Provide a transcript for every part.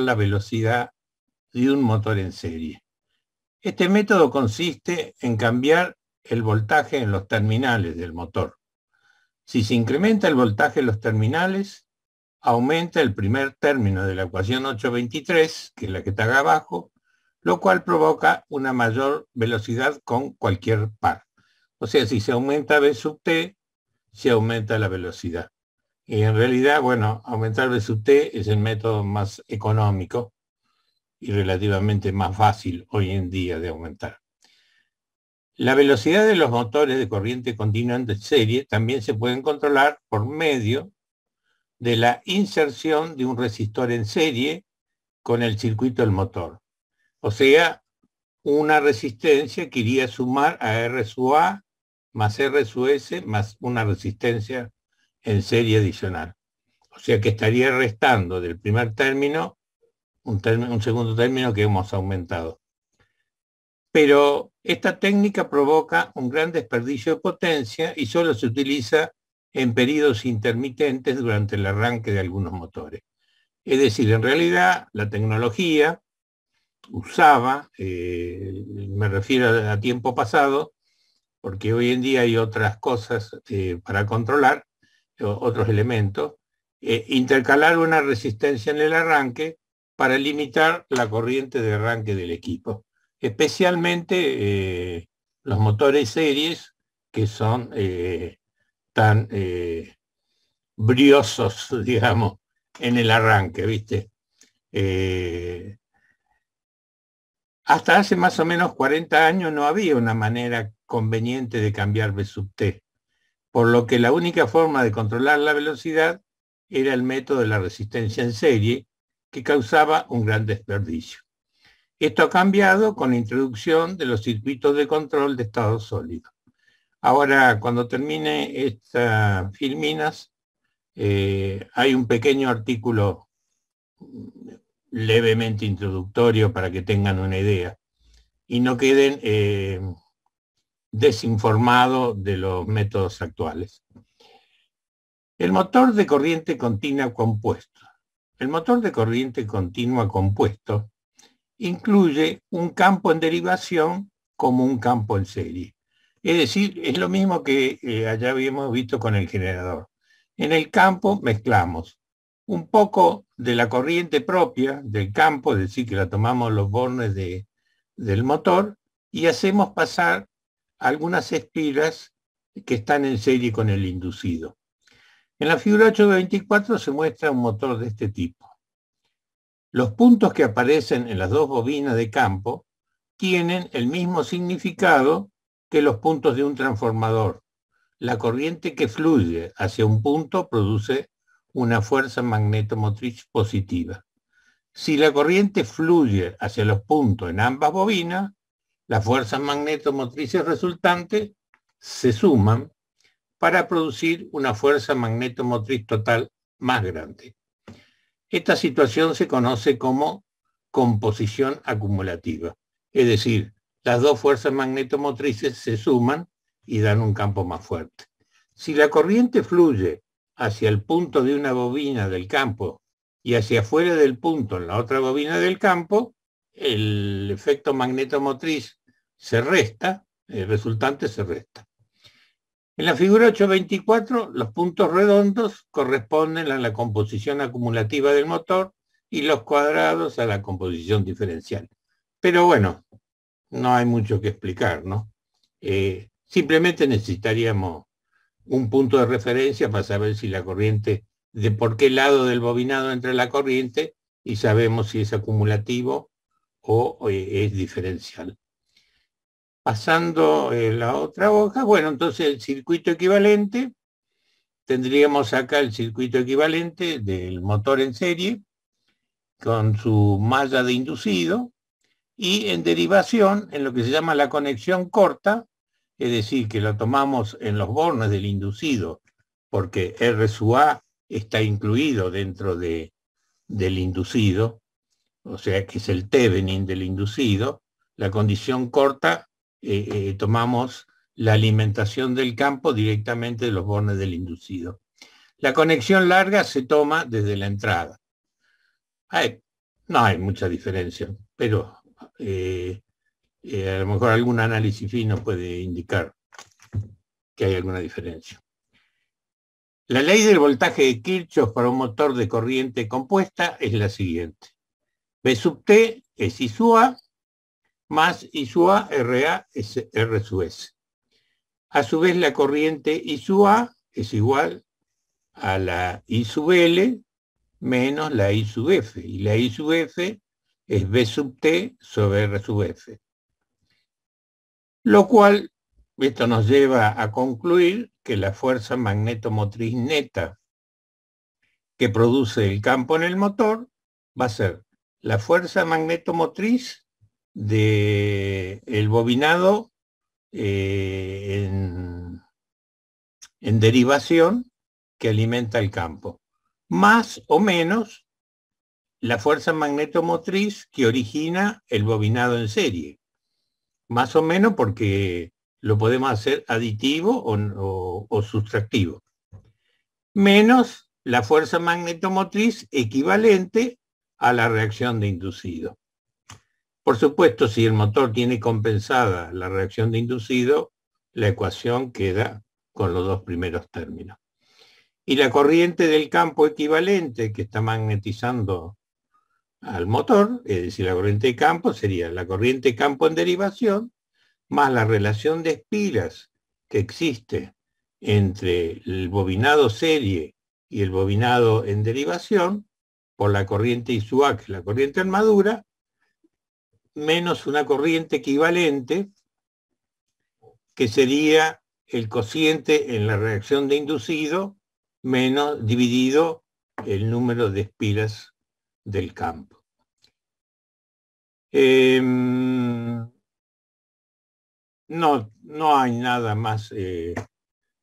la velocidad de un motor en serie. Este método consiste en cambiar el voltaje en los terminales del motor. Si se incrementa el voltaje en los terminales, aumenta el primer término de la ecuación 823, que es la que está acá abajo, lo cual provoca una mayor velocidad con cualquier par. O sea, si se aumenta V sub t, se aumenta la velocidad. Y en realidad, bueno, aumentar V sub t es el método más económico y relativamente más fácil hoy en día de aumentar. La velocidad de los motores de corriente continua en serie también se pueden controlar por medio de la inserción de un resistor en serie con el circuito del motor. O sea, una resistencia que iría a sumar a R sub A más R sub S más una resistencia en serie adicional. O sea que estaría restando del primer término un segundo término que hemos aumentado. Pero esta técnica provoca un gran desperdicio de potencia y solo se utiliza en periodos intermitentes durante el arranque de algunos motores. Es decir, en realidad la tecnología usaba, me refiero a tiempo pasado, porque hoy en día hay otras cosas para controlar, otros elementos, intercalar una resistencia en el arranque para limitar la corriente de arranque del equipo, especialmente los motores series que son tan briosos, digamos, en el arranque, ¿viste? Hasta hace más o menos 40 años no había una manera conveniente de cambiar V sub t, por lo que la única forma de controlar la velocidad era el método de la resistencia en serie, que causaba un gran desperdicio. Esto ha cambiado con la introducción de los circuitos de control de estado sólido. Ahora, cuando termine estas filminas, hay un pequeño artículo levemente introductorio para que tengan una idea y no queden desinformados de los métodos actuales. El motor de corriente continua compuesto. El motor de corriente continua compuesto incluye un campo en derivación como un campo en serie. Es decir, es lo mismo que allá habíamos visto con el generador. En el campo mezclamos un poco de la corriente propia del campo, es decir, que la tomamos los bornes del motor y hacemos pasar algunas espiras que están en serie con el inducido. En la figura 824 se muestra un motor de este tipo. Los puntos que aparecen en las dos bobinas de campo tienen el mismo significado que los puntos de un transformador. La corriente que fluye hacia un punto produce una fuerza magnetomotriz positiva. Si la corriente fluye hacia los puntos en ambas bobinas, las fuerzas magnetomotrices resultantes se suman para producir una fuerza magnetomotriz total más grande. Esta situación se conoce como composición acumulativa, es decir, las dos fuerzas magnetomotrices se suman y dan un campo más fuerte. Si la corriente fluye hacia el punto de una bobina del campo y hacia afuera del punto en la otra bobina del campo, el efecto magnetomotriz se resta, el resultante se resta. En la figura 824, los puntos redondos corresponden a la composición acumulativa del motor y los cuadrados a la composición diferencial. Pero bueno, no hay mucho que explicar, ¿no? Simplemente necesitaríamos un punto de referencia para saber si la corriente, de por qué lado del bobinado entra la corriente, y sabemos si es acumulativo o es diferencial. Pasando la otra hoja, bueno, entonces el circuito equivalente, tendríamos acá el circuito equivalente del motor en serie, con su malla de inducido, y en derivación, en lo que se llama la conexión corta, es decir, que lo tomamos en los bornes del inducido, porque R sub A está incluido dentro del inducido, o sea que es el Thevenin del inducido. La condición corta, tomamos la alimentación del campo directamente de los bornes del inducido. La conexión larga se toma desde la entrada. No hay mucha diferencia, pero a lo mejor algún análisis fino puede indicar que hay alguna diferencia. La ley del voltaje de Kirchhoff para un motor de corriente compuesta es la siguiente. B sub T es I sub A más I sub A RA es R sub S. A su vez, la corriente I sub A es igual a la I sub L menos la I sub F. Y la I sub F es B sub T sobre R sub F. Lo cual, esto nos lleva a concluir que la fuerza magnetomotriz neta que produce el campo en el motor va a ser la fuerza magnetomotriz del bobinado en derivación que alimenta el campo, más o menos la fuerza magnetomotriz que origina el bobinado en serie, más o menos porque lo podemos hacer aditivo o sustractivo, menos la fuerza magnetomotriz equivalente a la reacción de inducido. Por supuesto, si el motor tiene compensada la reacción de inducido, la ecuación queda con los dos primeros términos. Y la corriente del campo equivalente que está magnetizando al motor, es decir, la corriente de campo, sería la corriente de campo en derivación más la relación de espiras que existe entre el bobinado serie y el bobinado en derivación por la corriente I sub A, que es la corriente armadura, menos una corriente equivalente que sería el cociente en la reacción de inducido menos dividido el número de espiras del campo. No hay nada más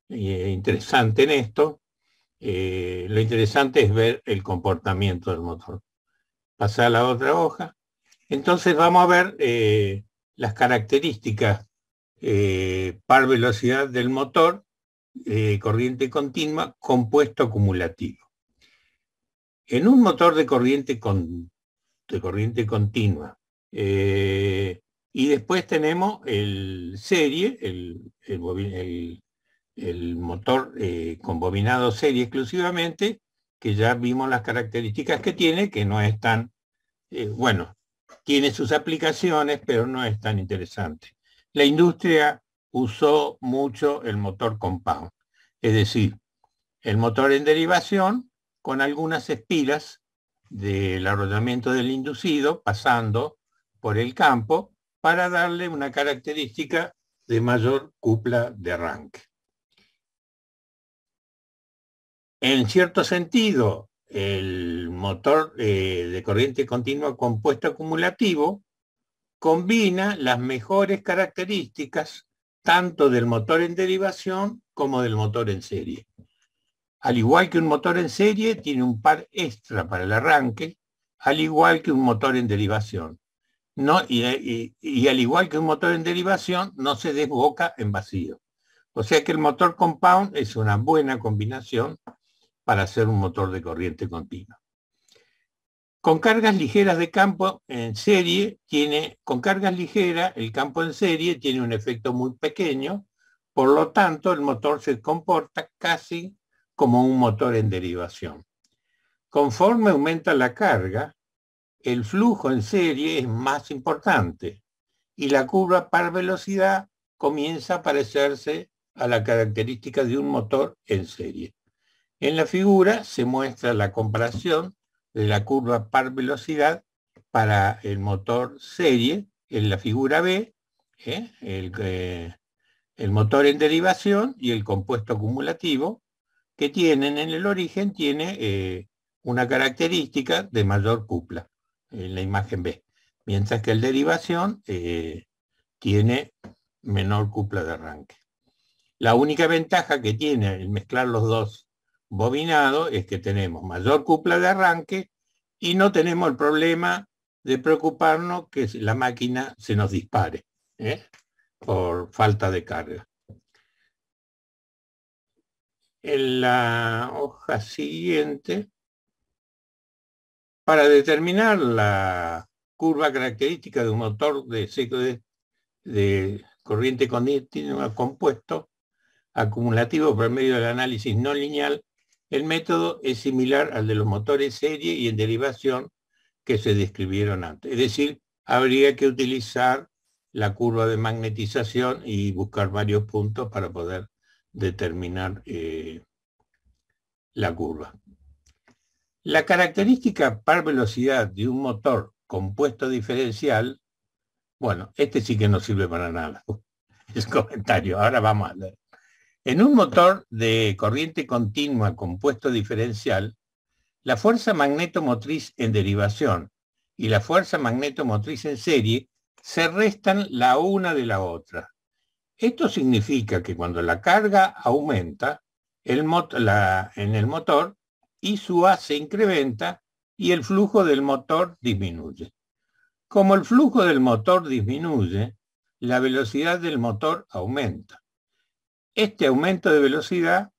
interesante en esto. Lo interesante es ver el comportamiento del motor. Pasar a la otra hoja. Entonces vamos a ver las características par velocidad del motor, corriente continua, compuesto acumulativo. En un motor de corriente continua, y después tenemos el serie, el motor con bobinado serie exclusivamente, que ya vimos las características que tiene, que no es tan, bueno, tiene sus aplicaciones, pero no es tan interesante. La industria usó mucho el motor compound, es decir, el motor en derivación con algunas espiras del arrollamiento del inducido pasando por el campo para darle una característica de mayor cupla de arranque. En cierto sentido, el motor de corriente continua compuesto acumulativo combina las mejores características tanto del motor en derivación como del motor en serie. Al igual que un motor en serie, tiene un par extra para el arranque, al igual que un motor en derivación. No, y al igual que un motor en derivación, no se desboca en vacío. O sea que el motor compound es una buena combinación para hacer un motor de corriente continua. Con cargas ligeras de campo en serie, con cargas ligeras, el campo en serie tiene un efecto muy pequeño, por lo tanto el motor se comporta casi como un motor en derivación. Conforme aumenta la carga, el flujo en serie es más importante y la curva par velocidad comienza a parecerse a la característica de un motor en serie. En la figura se muestra la comparación de la curva par velocidad para el motor serie en la figura B, el motor en derivación y el compuesto acumulativo, que tienen en el origen, tiene una característica de mayor cupla en la imagen B, mientras que el derivación tiene menor cupla de arranque. La única ventaja que tiene el mezclar los dos bobinados es que tenemos mayor cupla de arranque y no tenemos el problema de preocuparnos que la máquina se nos dispare por falta de carga. En la hoja siguiente Para determinar la curva característica de un motor de corriente continua compuesto acumulativo por medio del análisis no lineal, el método es similar al de los motores serie y en derivación que se describieron antes. Es decir, habría que utilizar la curva de magnetización y buscar varios puntos para poder determinar la curva. La característica par velocidad de un motor compuesto diferencial, bueno, este sí que no sirve para nada. Es comentario, ahora vamos a leer. En un motor de corriente continua compuesto diferencial, la fuerza magnetomotriz en derivación y la fuerza magnetomotriz en serie se restan la una de la otra. Esto significa que cuando la carga aumenta en el motor, I sub A se incrementa y el flujo del motor disminuye. Como el flujo del motor disminuye, la velocidad del motor aumenta. Este aumento de velocidad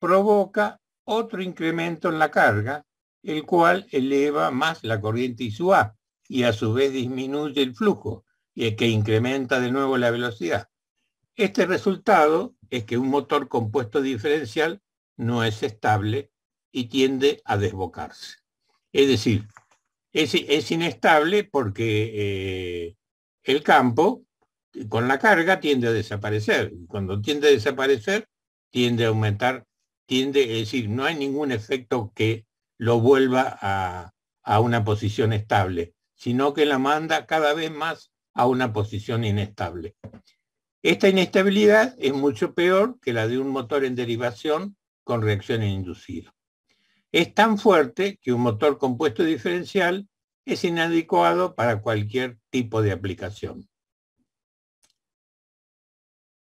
provoca otro incremento en la carga, el cual eleva más la corriente I sub A y a su vez disminuye el flujo, y que incrementa de nuevo la velocidad. Este resultado es que un motor compuesto diferencial no es estable y tiende a desbocarse. Es decir, es inestable porque el campo con la carga tiende a desaparecer. Cuando tiende a desaparecer, tiende a aumentar, es decir, no hay ningún efecto que lo vuelva a una posición estable, sino que la manda cada vez más a una posición inestable. Esta inestabilidad es mucho peor que la de un motor en derivación con reacción inducida. Es tan fuerte que un motor compuesto diferencial es inadecuado para cualquier tipo de aplicación.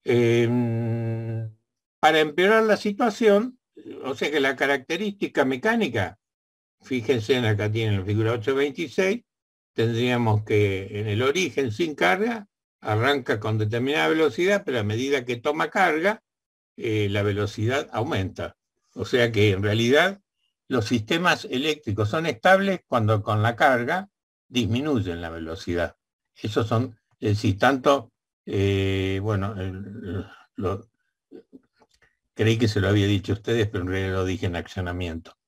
Para empeorar la situación, o sea que la característica mecánica, fíjense, acá tienen la figura 826, tendríamos que en el origen sin carga, arranca con determinada velocidad, pero a medida que toma carga, la velocidad aumenta. O sea que en realidad los sistemas eléctricos son estables cuando con la carga disminuyen la velocidad. Esos son, es decir, tanto, bueno, creí que se lo había dicho a ustedes, pero en realidad lo dije en accionamiento.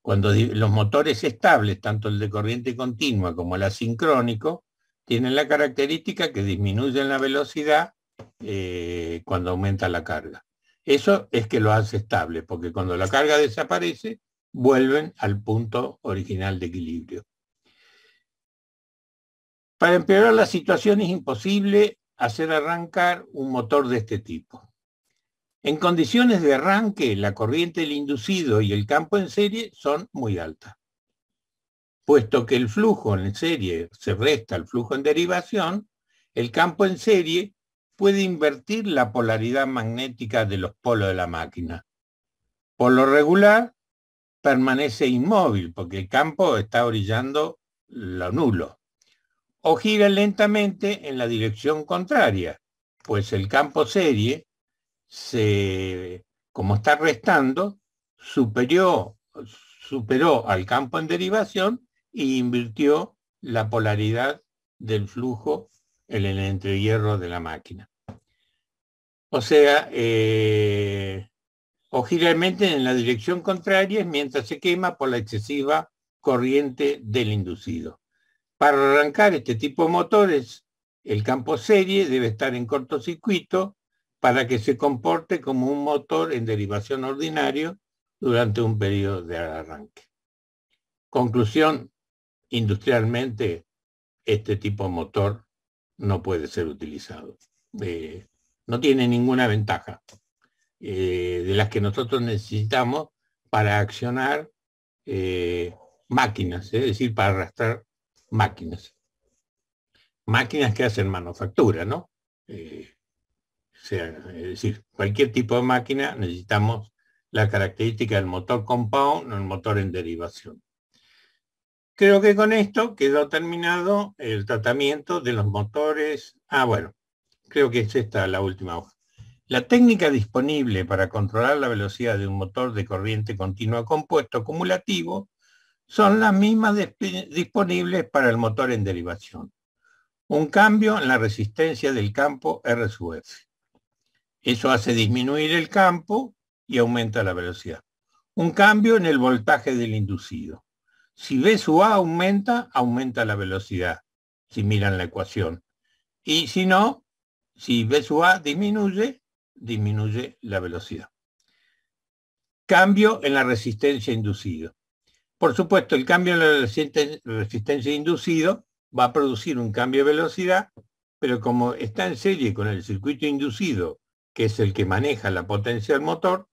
Cuando los motores estables, tanto el de corriente continua como el asincrónico, tienen la característica que disminuyen la velocidad cuando aumenta la carga. Eso es que lo hace estable, porque cuando la carga desaparece, vuelven al punto original de equilibrio. Para empeorar la situación es imposible hacer arrancar un motor de este tipo. En condiciones de arranque, la corriente del inducido y el campo en serie son muy altas. Puesto que el flujo en serie se resta al flujo en derivación, el campo en serie puede invertir la polaridad magnética de los polos de la máquina. Por lo regular, permanece inmóvil porque el campo está orillando lo nulo. O gira lentamente en la dirección contraria, pues el campo serie, como está restando, superó al campo en derivación e invirtió la polaridad del flujo en el entrehierro de la máquina. O sea, o giralmente en la dirección contraria mientras se quema por la excesiva corriente del inducido. Para arrancar este tipo de motores, el campo serie debe estar en cortocircuito para que se comporte como un motor en derivación ordinario durante un periodo de arranque. Conclusión, industrialmente, este tipo de motor no puede ser utilizado. No tiene ninguna ventaja de las que nosotros necesitamos para accionar máquinas, es decir, para arrastrar máquinas. Máquinas que hacen manufactura, ¿no? Es decir, cualquier tipo de máquina necesitamos la característica del motor compound o el motor en derivación. Creo que con esto quedó terminado el tratamiento de los motores. Bueno, creo que es esta la última hoja. La técnica disponible para controlar la velocidad de un motor de corriente continua compuesto acumulativo son las mismas disponibles para el motor en derivación. Un cambio en la resistencia del campo R sub F. Eso hace disminuir el campo y aumenta la velocidad. Un cambio en el voltaje del inducido. Si V sub A aumenta, aumenta la velocidad, si miran la ecuación. Y si no, si V sub A disminuye, disminuye la velocidad. Cambio en la resistencia inducido. Por supuesto, el cambio en la resistencia inducido va a producir un cambio de velocidad, pero como está en serie con el circuito inducido, que es el que maneja la potencia del motor,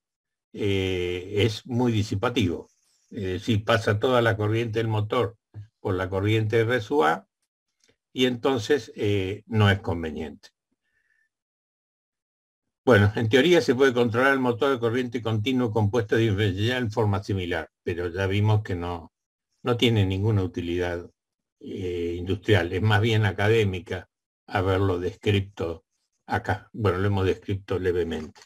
es muy disipativo. Es decir, pasa toda la corriente del motor por la corriente R sub A y entonces no es conveniente. Bueno, en teoría se puede controlar el motor de corriente continuo compuesto de diferencial en forma similar, pero ya vimos que no tiene ninguna utilidad industrial, es más bien académica haberlo descrito acá. Bueno, lo hemos descrito levemente.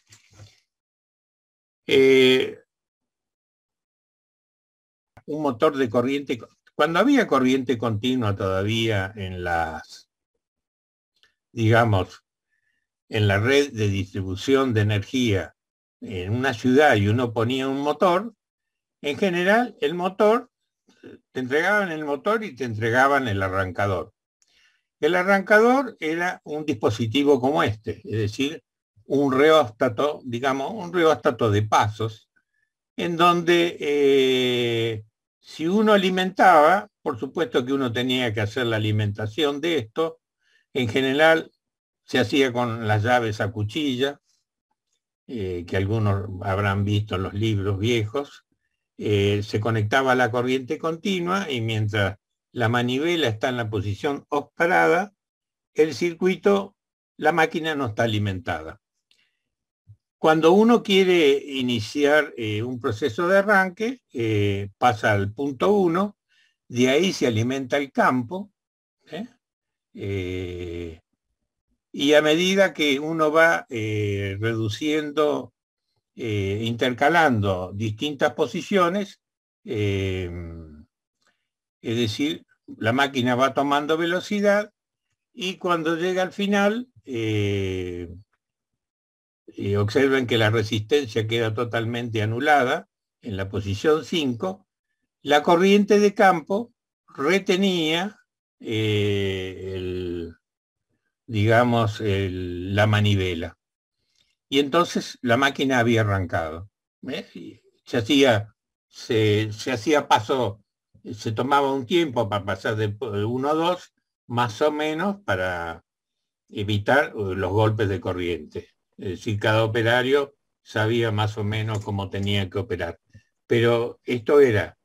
Un motor de corriente, cuando había corriente continua todavía en las, digamos, en la red de distribución de energía en una ciudad y uno ponía un motor, en general el motor, te entregaban el motor y te entregaban el arrancador. El arrancador era un dispositivo como este, es decir, un reóstato, digamos, un reóstato de pasos, en donde si uno alimentaba, por supuesto que uno tenía que hacer la alimentación de esto, en general se hacía con las llaves a cuchilla, que algunos habrán visto en los libros viejos, se conectaba a la corriente continua y mientras la manivela está en la posición off parada, el circuito, la máquina no está alimentada. Cuando uno quiere iniciar un proceso de arranque, pasa al punto 1, de ahí se alimenta el campo, y a medida que uno va reduciendo, intercalando distintas posiciones, es decir, la máquina va tomando velocidad y cuando llega al final, observen que la resistencia queda totalmente anulada en la posición 5, la corriente de campo retenía la manivela. Y entonces la máquina había arrancado. Se hacía paso, se tomaba un tiempo para pasar de 1 a 2, más o menos, para evitar los golpes de corriente. Es decir, cada operario sabía más o menos cómo tenía que operar. Pero esto era,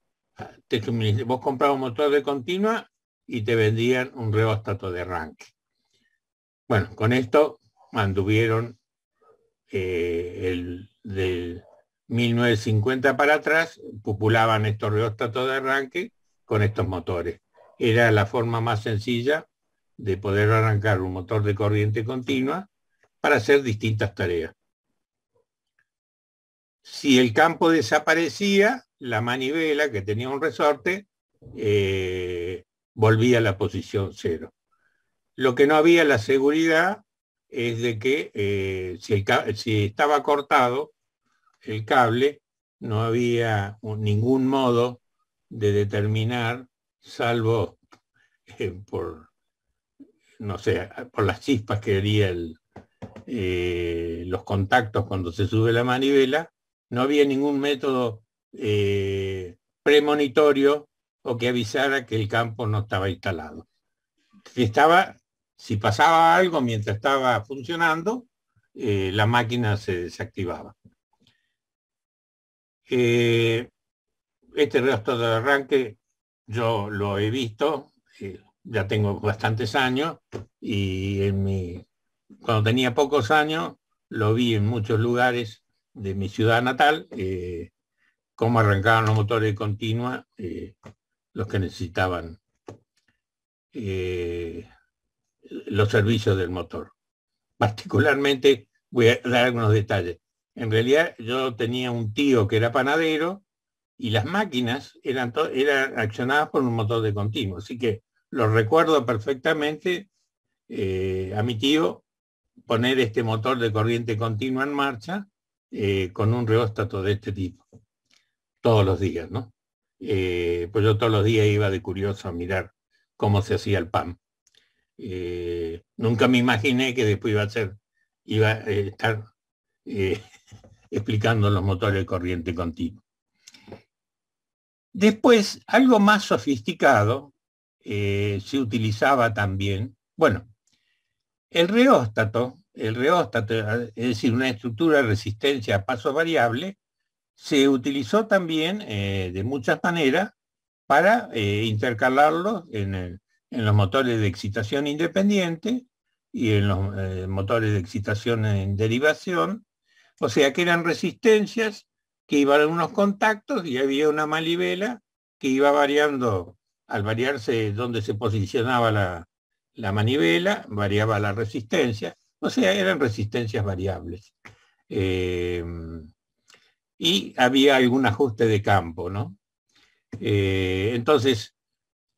vos comprabas un motor de continua y te vendían un reóstato de arranque. Bueno, con esto anduvieron del 1950 para atrás, populaban estos reóstatos de arranque con estos motores. Era la forma más sencilla de poder arrancar un motor de corriente continua para hacer distintas tareas. Si el campo desaparecía, la manivela, que tenía un resorte, volvía a la posición 0. Lo que no había la seguridad es de que si estaba cortado el cable, no había ningún modo de determinar, salvo por, no sé, por las chispas que haría los contactos cuando se sube la manivela, no había ningún método premonitorio o que avisara que el campo no estaba instalado. Si pasaba algo mientras estaba funcionando, la máquina se desactivaba. Este reóstato de arranque yo lo he visto, ya tengo bastantes años, y cuando tenía pocos años lo vi en muchos lugares de mi ciudad natal, cómo arrancaban los motores de continua, los que necesitaban los servicios del motor. Particularmente voy a dar algunos detalles. En realidad yo tenía un tío que era panadero y las máquinas eran accionadas por un motor de continuo, así que lo recuerdo perfectamente a mi tío poner este motor de corriente continua en marcha con un reóstato de este tipo, todos los días, ¿no? Pues yo todos los días iba de curioso a mirar cómo se hacía el pan. Nunca me imaginé que después iba a estar eh, explicando los motores de corriente continua. Después, algo más sofisticado se utilizaba también, bueno, el reóstato, es decir, una estructura de resistencia a paso variable, se utilizó también de muchas maneras para intercalarlos en los motores de excitación independiente y en los motores de excitación en derivación, o sea que eran resistencias que iban en unos contactos y había una manivela que iba variando, al variarse donde se posicionaba la manivela, variaba la resistencia, o sea, eran resistencias variables. Y había algún ajuste de campo, ¿no? Entonces,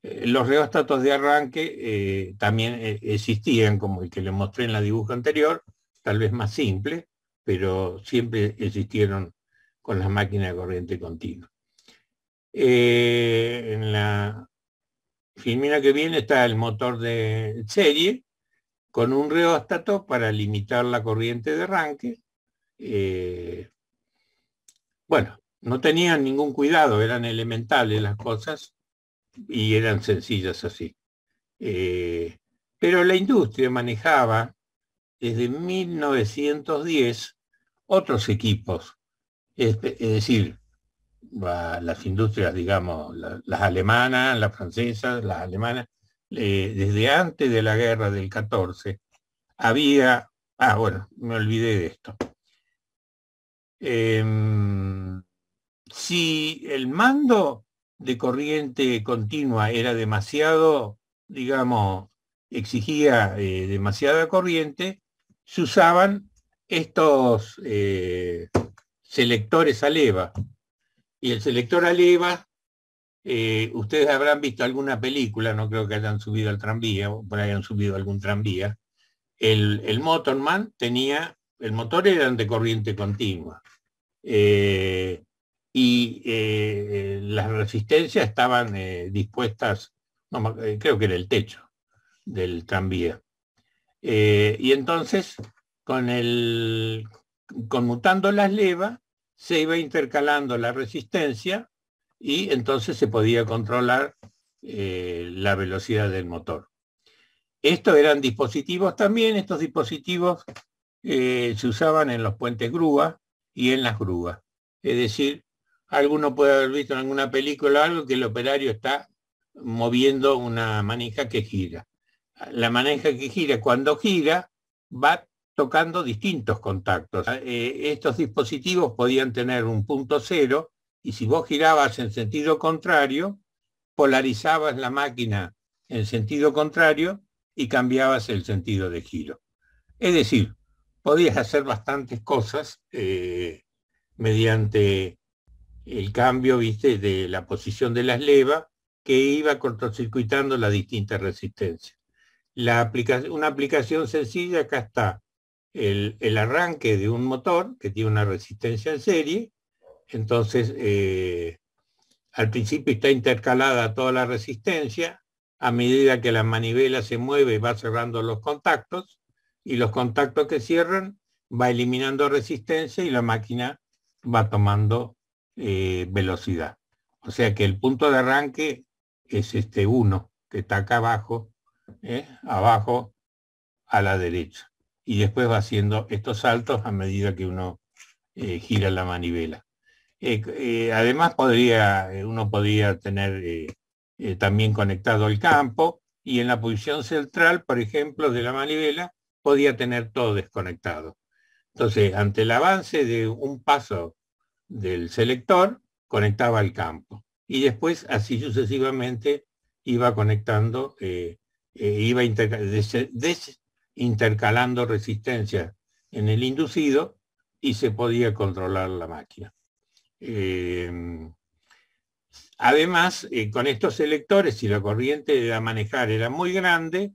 los reóstatos de arranque también existían, como el que les mostré en la dibujo anterior, tal vez más simple, pero siempre existieron con las máquinas de corriente continua. En la filmina que viene está el motor de serie con un reóstato para limitar la corriente de arranque. Bueno, no tenían ningún cuidado, eran elementales las cosas y eran sencillas así. Pero la industria manejaba desde 1910 otros equipos, es decir, las industrias, digamos, las alemanas, las francesas, las alemanas, desde antes de la guerra del 14, había, bueno, me olvidé de esto. Si el mando de corriente continua era demasiado, digamos, exigía demasiada corriente, se usaban estos selectores a leva. Y el selector a leva, ustedes habrán visto alguna película, no creo que hayan subido al tranvía, o por ahí hayan subido algún tranvía. El Motorman el motor era de corriente continua. Las resistencias estaban dispuestas, creo que era el techo del tranvía. Y entonces, conmutando las levas, se iba intercalando la resistencia y entonces se podía controlar la velocidad del motor. Estos eran dispositivos también, estos dispositivos se usaban en los puentes grúa y en las grúas. Es decir, alguno puede haber visto en alguna película algo que el operario está moviendo una manija que gira. La manija que gira, cuando gira, va tocando distintos contactos. Estos dispositivos podían tener un punto cero y si vos girabas en sentido contrario, polarizabas la máquina en sentido contrario y cambiabas el sentido de giro. Es decir, podías hacer bastantes cosas mediante el cambio, viste, de la posición de las levas que iba cortocircuitando las distintas resistencias. Una aplicación sencilla, acá está el arranque de un motor que tiene una resistencia en serie, entonces al principio está intercalada toda la resistencia, a medida que la manivela se mueve va cerrando los contactos, y los contactos que cierran va eliminando resistencia y la máquina va tomando velocidad. O sea que el punto de arranque es este 1, que está acá abajo, abajo a la derecha. Y después va haciendo estos saltos a medida que uno gira la manivela. Además uno podría tener también conectado el campo, y en la posición central, por ejemplo, de la manivela, podía tener todo desconectado. Entonces, ante el avance de un paso del selector, conectaba el campo. Y después, así sucesivamente, iba conectando, iba intercalando resistencias en el inducido y se podía controlar la máquina. Además, con estos selectores, si la corriente a manejar era muy grande,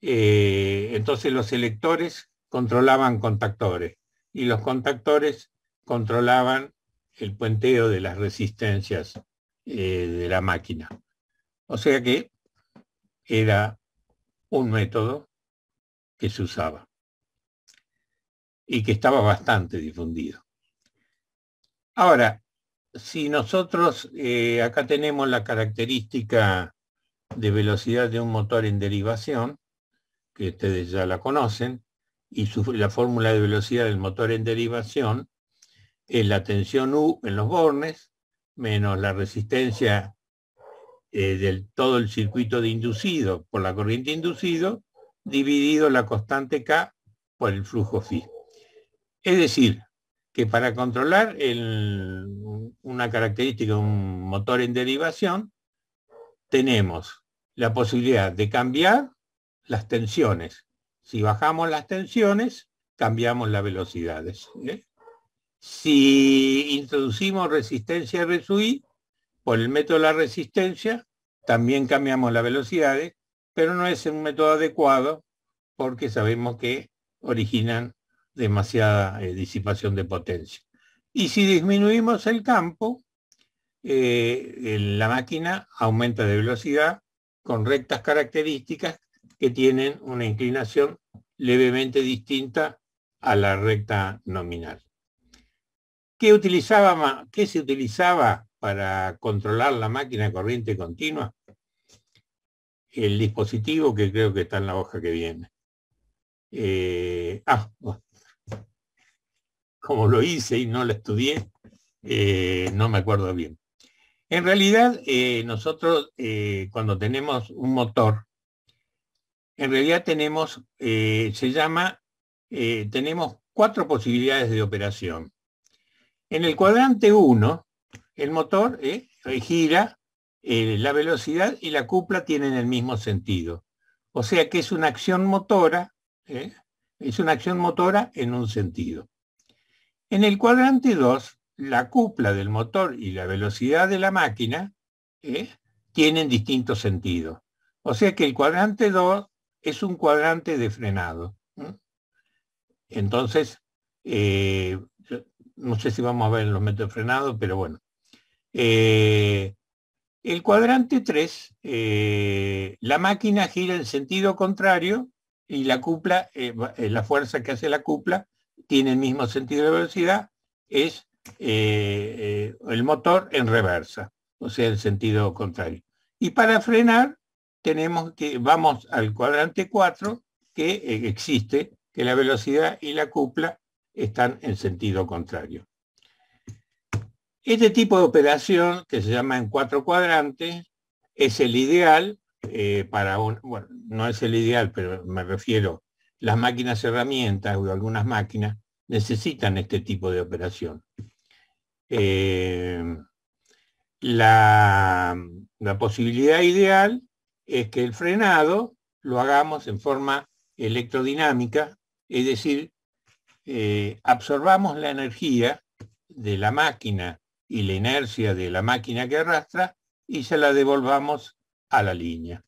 entonces los selectores controlaban contactores y los contactores controlaban el puenteo de las resistencias de la máquina. O sea que era un método que se usaba y que estaba bastante difundido. Ahora, si nosotros acá tenemos la característica de velocidad de un motor en derivación, que ustedes ya la conocen, y la fórmula de velocidad del motor en derivación es la tensión U en los bornes menos la resistencia del todo el circuito de inducido por la corriente inducido dividido la constante K por el flujo phi. Es decir, que para controlar una característica de un motor en derivación tenemos la posibilidad de cambiar las tensiones. Si bajamos las tensiones, cambiamos las velocidades. Si introducimos resistencia RSUI, por el método de la resistencia, también cambiamos las velocidades, pero no es un método adecuado porque sabemos que originan demasiada disipación de potencia. Y si disminuimos el campo, la máquina aumenta de velocidad con rectas características que tienen una inclinación levemente distinta a la recta nominal. ¿Qué se utilizaba para controlar la máquina de corriente continua? El dispositivo que creo que está en la hoja que viene. Bueno. Como lo hice y no lo estudié, no me acuerdo bien. En realidad, nosotros cuando tenemos un motor, en realidad tenemos, tenemos 4 posibilidades de operación. En el cuadrante 1, el motor gira, la velocidad y la cupla tienen el mismo sentido. O sea que es una acción motora, es una acción motora en un sentido. En el cuadrante 2, la cupla del motor y la velocidad de la máquina tienen distintos sentidos. O sea que el cuadrante 2 es un cuadrante de frenado. Entonces, no sé si vamos a ver los métodos de frenado, pero bueno. El cuadrante 3, la máquina gira en sentido contrario y la cupla, la fuerza que hace la cupla, tiene el mismo sentido de velocidad, es el motor en reversa, o sea, el sentido contrario. Y para frenar, vamos al cuadrante 4, que existe, que la velocidad y la cupla están en sentido contrario. Este tipo de operación, que se llama en 4 cuadrantes, es el ideal bueno, no es el ideal, pero me refiero, las máquinas herramientas o algunas máquinas necesitan este tipo de operación. La posibilidad ideal es que el frenado lo hagamos en forma electrodinámica, es decir, absorbamos la energía de la máquina y la inercia de la máquina que arrastra y se la devolvamos a la línea.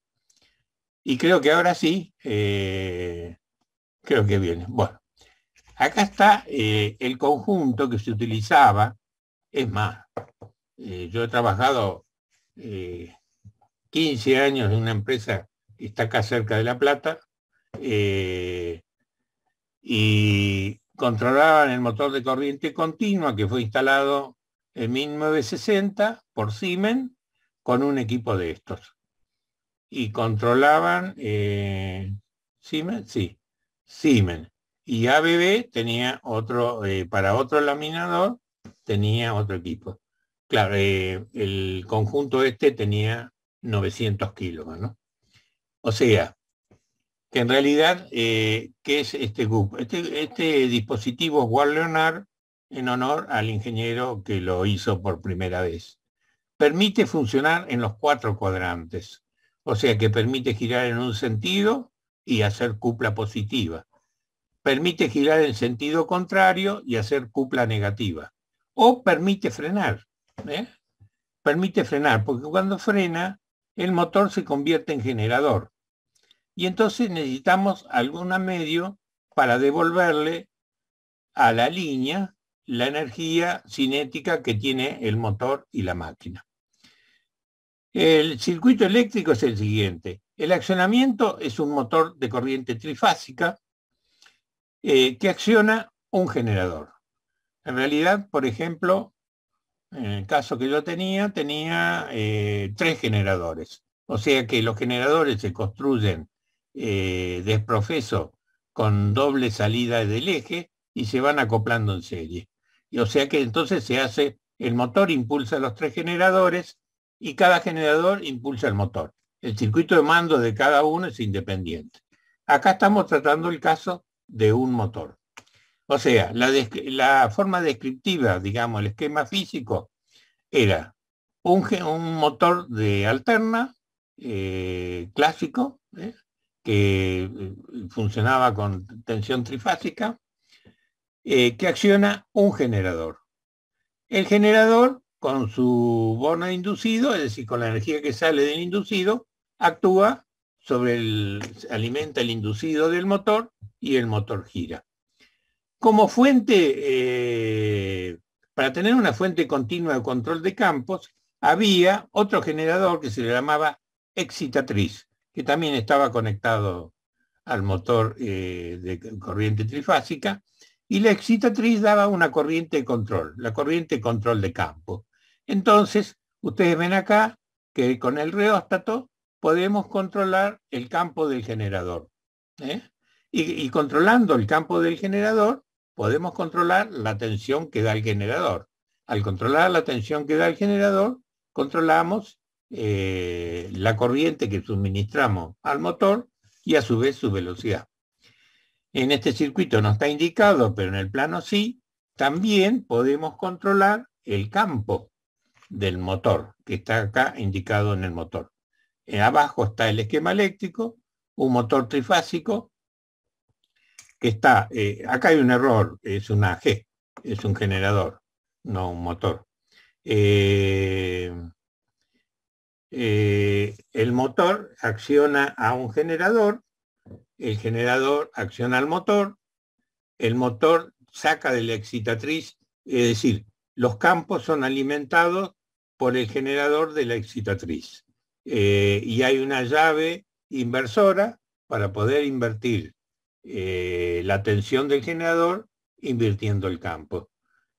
Y creo que ahora sí, creo que viene. Bueno, acá está el conjunto que se utilizaba. Es más, yo he trabajado 15 años en una empresa que está acá cerca de La Plata y controlaban el motor de corriente continua que fue instalado en 1960 por Siemens con un equipo de estos. Y controlaban Siemens, sí, Siemens. Y ABB tenía otro, para otro laminador, tenía otro equipo. Claro, el conjunto este tenía 900 kilos, ¿no? O sea, que en realidad, ¿qué es este grupo? Este dispositivo es Ward Leonard en honor al ingeniero que lo hizo por primera vez. Permite funcionar en los 4 cuadrantes, o sea que permite girar en un sentido y hacer cupla positiva. permite girar en sentido contrario y hacer cupla negativa. O permite frenar. Permite frenar, porque cuando frena, el motor se convierte en generador. Y entonces necesitamos algún medio para devolverle a la línea la energía cinética que tiene el motor y la máquina. El circuito eléctrico es el siguiente. El accionamiento es un motor de corriente trifásica que acciona un generador. En realidad, por ejemplo, en el caso que yo tenía 3 generadores. O sea que los generadores se construyen desprofeso con doble salida del eje y se van acoplando en serie. Y o sea que entonces se hace, el motor impulsa los 3 generadores y cada generador impulsa el motor. El circuito de mando de cada uno es independiente. Acá estamos tratando el caso de un motor. O sea, la forma descriptiva, digamos, el esquema físico, era un motor de alterna clásico, que funcionaba con tensión trifásica, que acciona un generador. El generador, con su bono inducido, es decir, con la energía que sale del inducido, actúa alimenta el inducido del motor y el motor gira. Como fuente, para tener una fuente continua de control de campos, había otro generador que se le llamaba excitatriz, que también estaba conectado al motor de corriente trifásica, y la excitatriz daba una corriente de control, la corriente de control de campo. Entonces, ustedes ven acá que con el reóstato podemos controlar el campo del generador. Y controlando el campo del generador, podemos controlar la tensión que da el generador. Al controlar la tensión que da el generador, controlamos la corriente que suministramos al motor y a su vez su velocidad. En este circuito no está indicado, pero en el plano sí, también podemos controlar el campo del motor, que está acá indicado en el motor. Abajo está el esquema eléctrico, un motor trifásico, que está, acá hay un error, es una G, es un generador, no un motor. El motor acciona a un generador, el generador acciona al motor, el motor saca de la excitatriz, es decir, los campos son alimentados por el generador de la excitatriz. Y hay una llave inversora para poder invertir la tensión del generador invirtiendo el campo.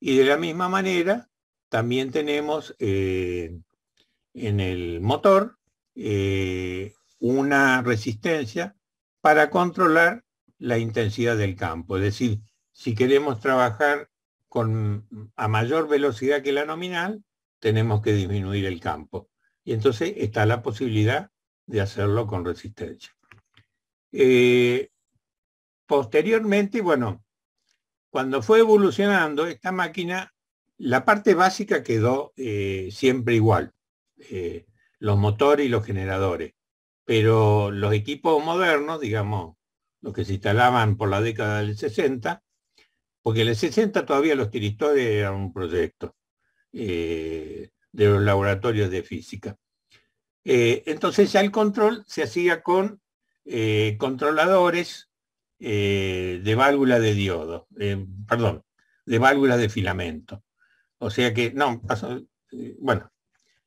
Y de la misma manera también tenemos en el motor una resistencia para controlar la intensidad del campo. Es decir, si queremos trabajar a mayor velocidad que la nominal, tenemos que disminuir el campo. Y entonces está la posibilidad de hacerlo con resistencia. Posteriormente, bueno, cuando fue evolucionando esta máquina, la parte básica quedó siempre igual, los motores y los generadores, pero los equipos modernos, digamos, los que se instalaban por la década del 60, porque en el 60 todavía los tiristores eran un proyecto de los laboratorios de física. Entonces ya el control se hacía con controladores de válvula de diodo, perdón, de válvulas de filamento. O sea que, no, bueno,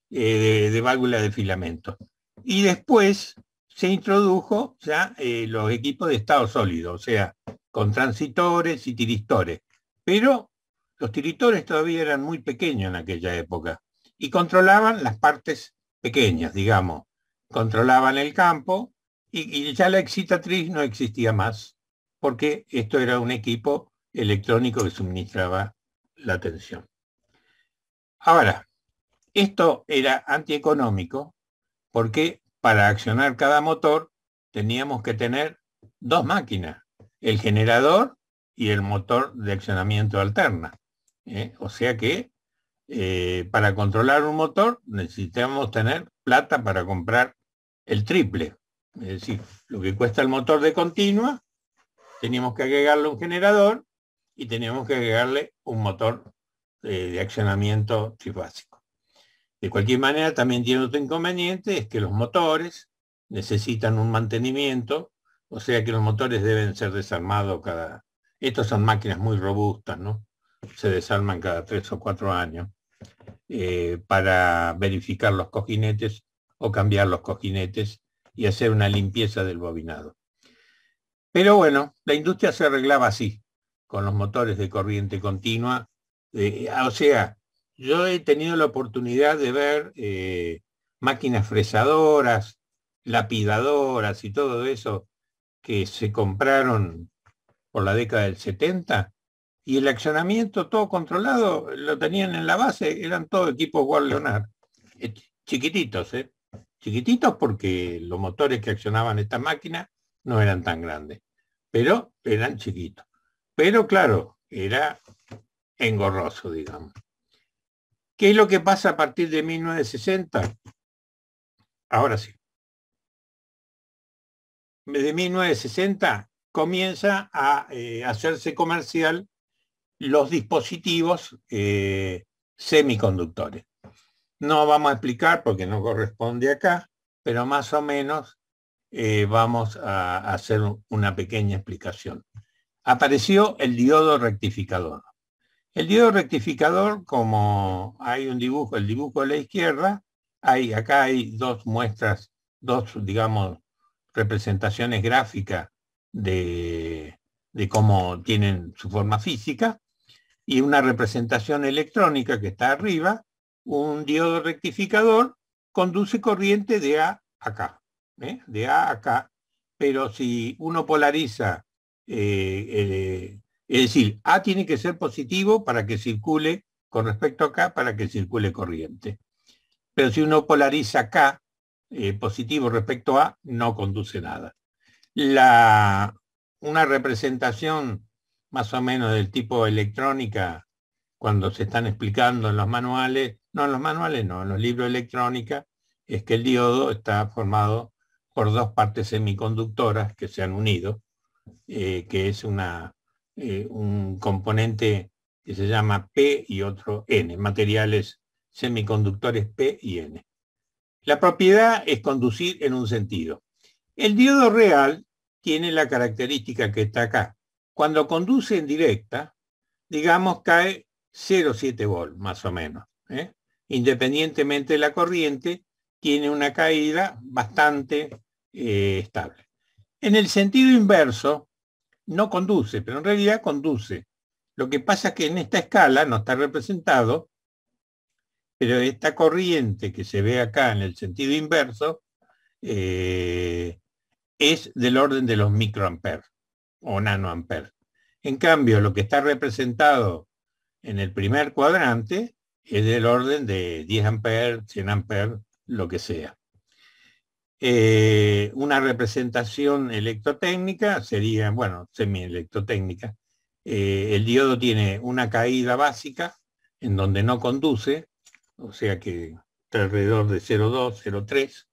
de válvula de filamento. Y después se introdujo ya los equipos de estado sólido, o sea, con transitores y tiristores. Pero los tiristores todavía eran muy pequeños en aquella época y controlaban las partes pequeñas, digamos. Controlaban el campo y ya la excitatriz no existía más, porque esto era un equipo electrónico que suministraba la tensión. Ahora, esto era antieconómico porque para accionar cada motor teníamos que tener 2 máquinas, el generador y el motor de accionamiento alterna. O sea que para controlar un motor necesitamos tener plata para comprar el triple. Es decir, lo que cuesta el motor de continua Teníamos que agregarle un generador y teníamos que agregarle un motor de accionamiento trifásico. De cualquier manera, también tiene otro inconveniente, es que los motores necesitan un mantenimiento, o sea que los motores deben ser desarmados cada... Estos son máquinas muy robustas, ¿no? Se desarman cada 3 o 4 años para verificar los cojinetes o cambiar los cojinetes y hacer una limpieza del bobinado. Pero bueno, la industria se arreglaba así, con los motores de corriente continua. O sea, yo he tenido la oportunidad de ver máquinas fresadoras, lapidadoras y todo eso que se compraron por la década del 70 y el accionamiento todo controlado lo tenían en la base, eran todos equipos Ward Leonard, chiquititos, chiquititos porque los motores que accionaban esta máquina no eran tan grandes, pero eran chiquitos. Pero claro, era engorroso, digamos. ¿Qué es lo que pasa a partir de 1960? Ahora sí. De 1960 comienza a hacerse comercial los dispositivos semiconductores. No vamos a explicar porque no corresponde acá, pero más o menos vamos a hacer una pequeña explicación. Apareció el diodo rectificador. El diodo rectificador, como hay un dibujo, el dibujo de la izquierda, acá hay dos muestras, digamos, representaciones gráficas de cómo tienen su forma física, y una representación electrónica que está arriba. Un diodo rectificador conduce corriente de A a K, de A a K, pero si uno polariza, es decir, A tiene que ser positivo para que circule con respecto a K, para que circule corriente. Pero si uno polariza K, positivo respecto a, no conduce nada. Una representación más o menos del tipo electrónica, cuando se están explicando en los manuales, no en los manuales, no, en los libros de electrónica, es que el diodo está formado por dos partes semiconductoras que se han unido, que es un componente que se llama P y otro N, materiales semiconductores P y N. La propiedad es conducir en un sentido. El diodo real tiene la característica que está acá. Cuando conduce en directa, digamos, cae 0,7 volt, más o menos. Independientemente de la corriente, tiene una caída bastante estable. En el sentido inverso, no conduce, pero en realidad conduce. Lo que pasa es que en esta escala no está representado, pero esta corriente que se ve acá en el sentido inverso es del orden de los microamperes o nanoamperes. En cambio, lo que está representado en el primer cuadrante es del orden de 10 amperes, 100 amperes, lo que sea. Una representación electrotécnica sería, bueno, semielectrotécnica. El diodo tiene una caída básica en donde no conduce, o sea que está alrededor de 0,2, 0,3,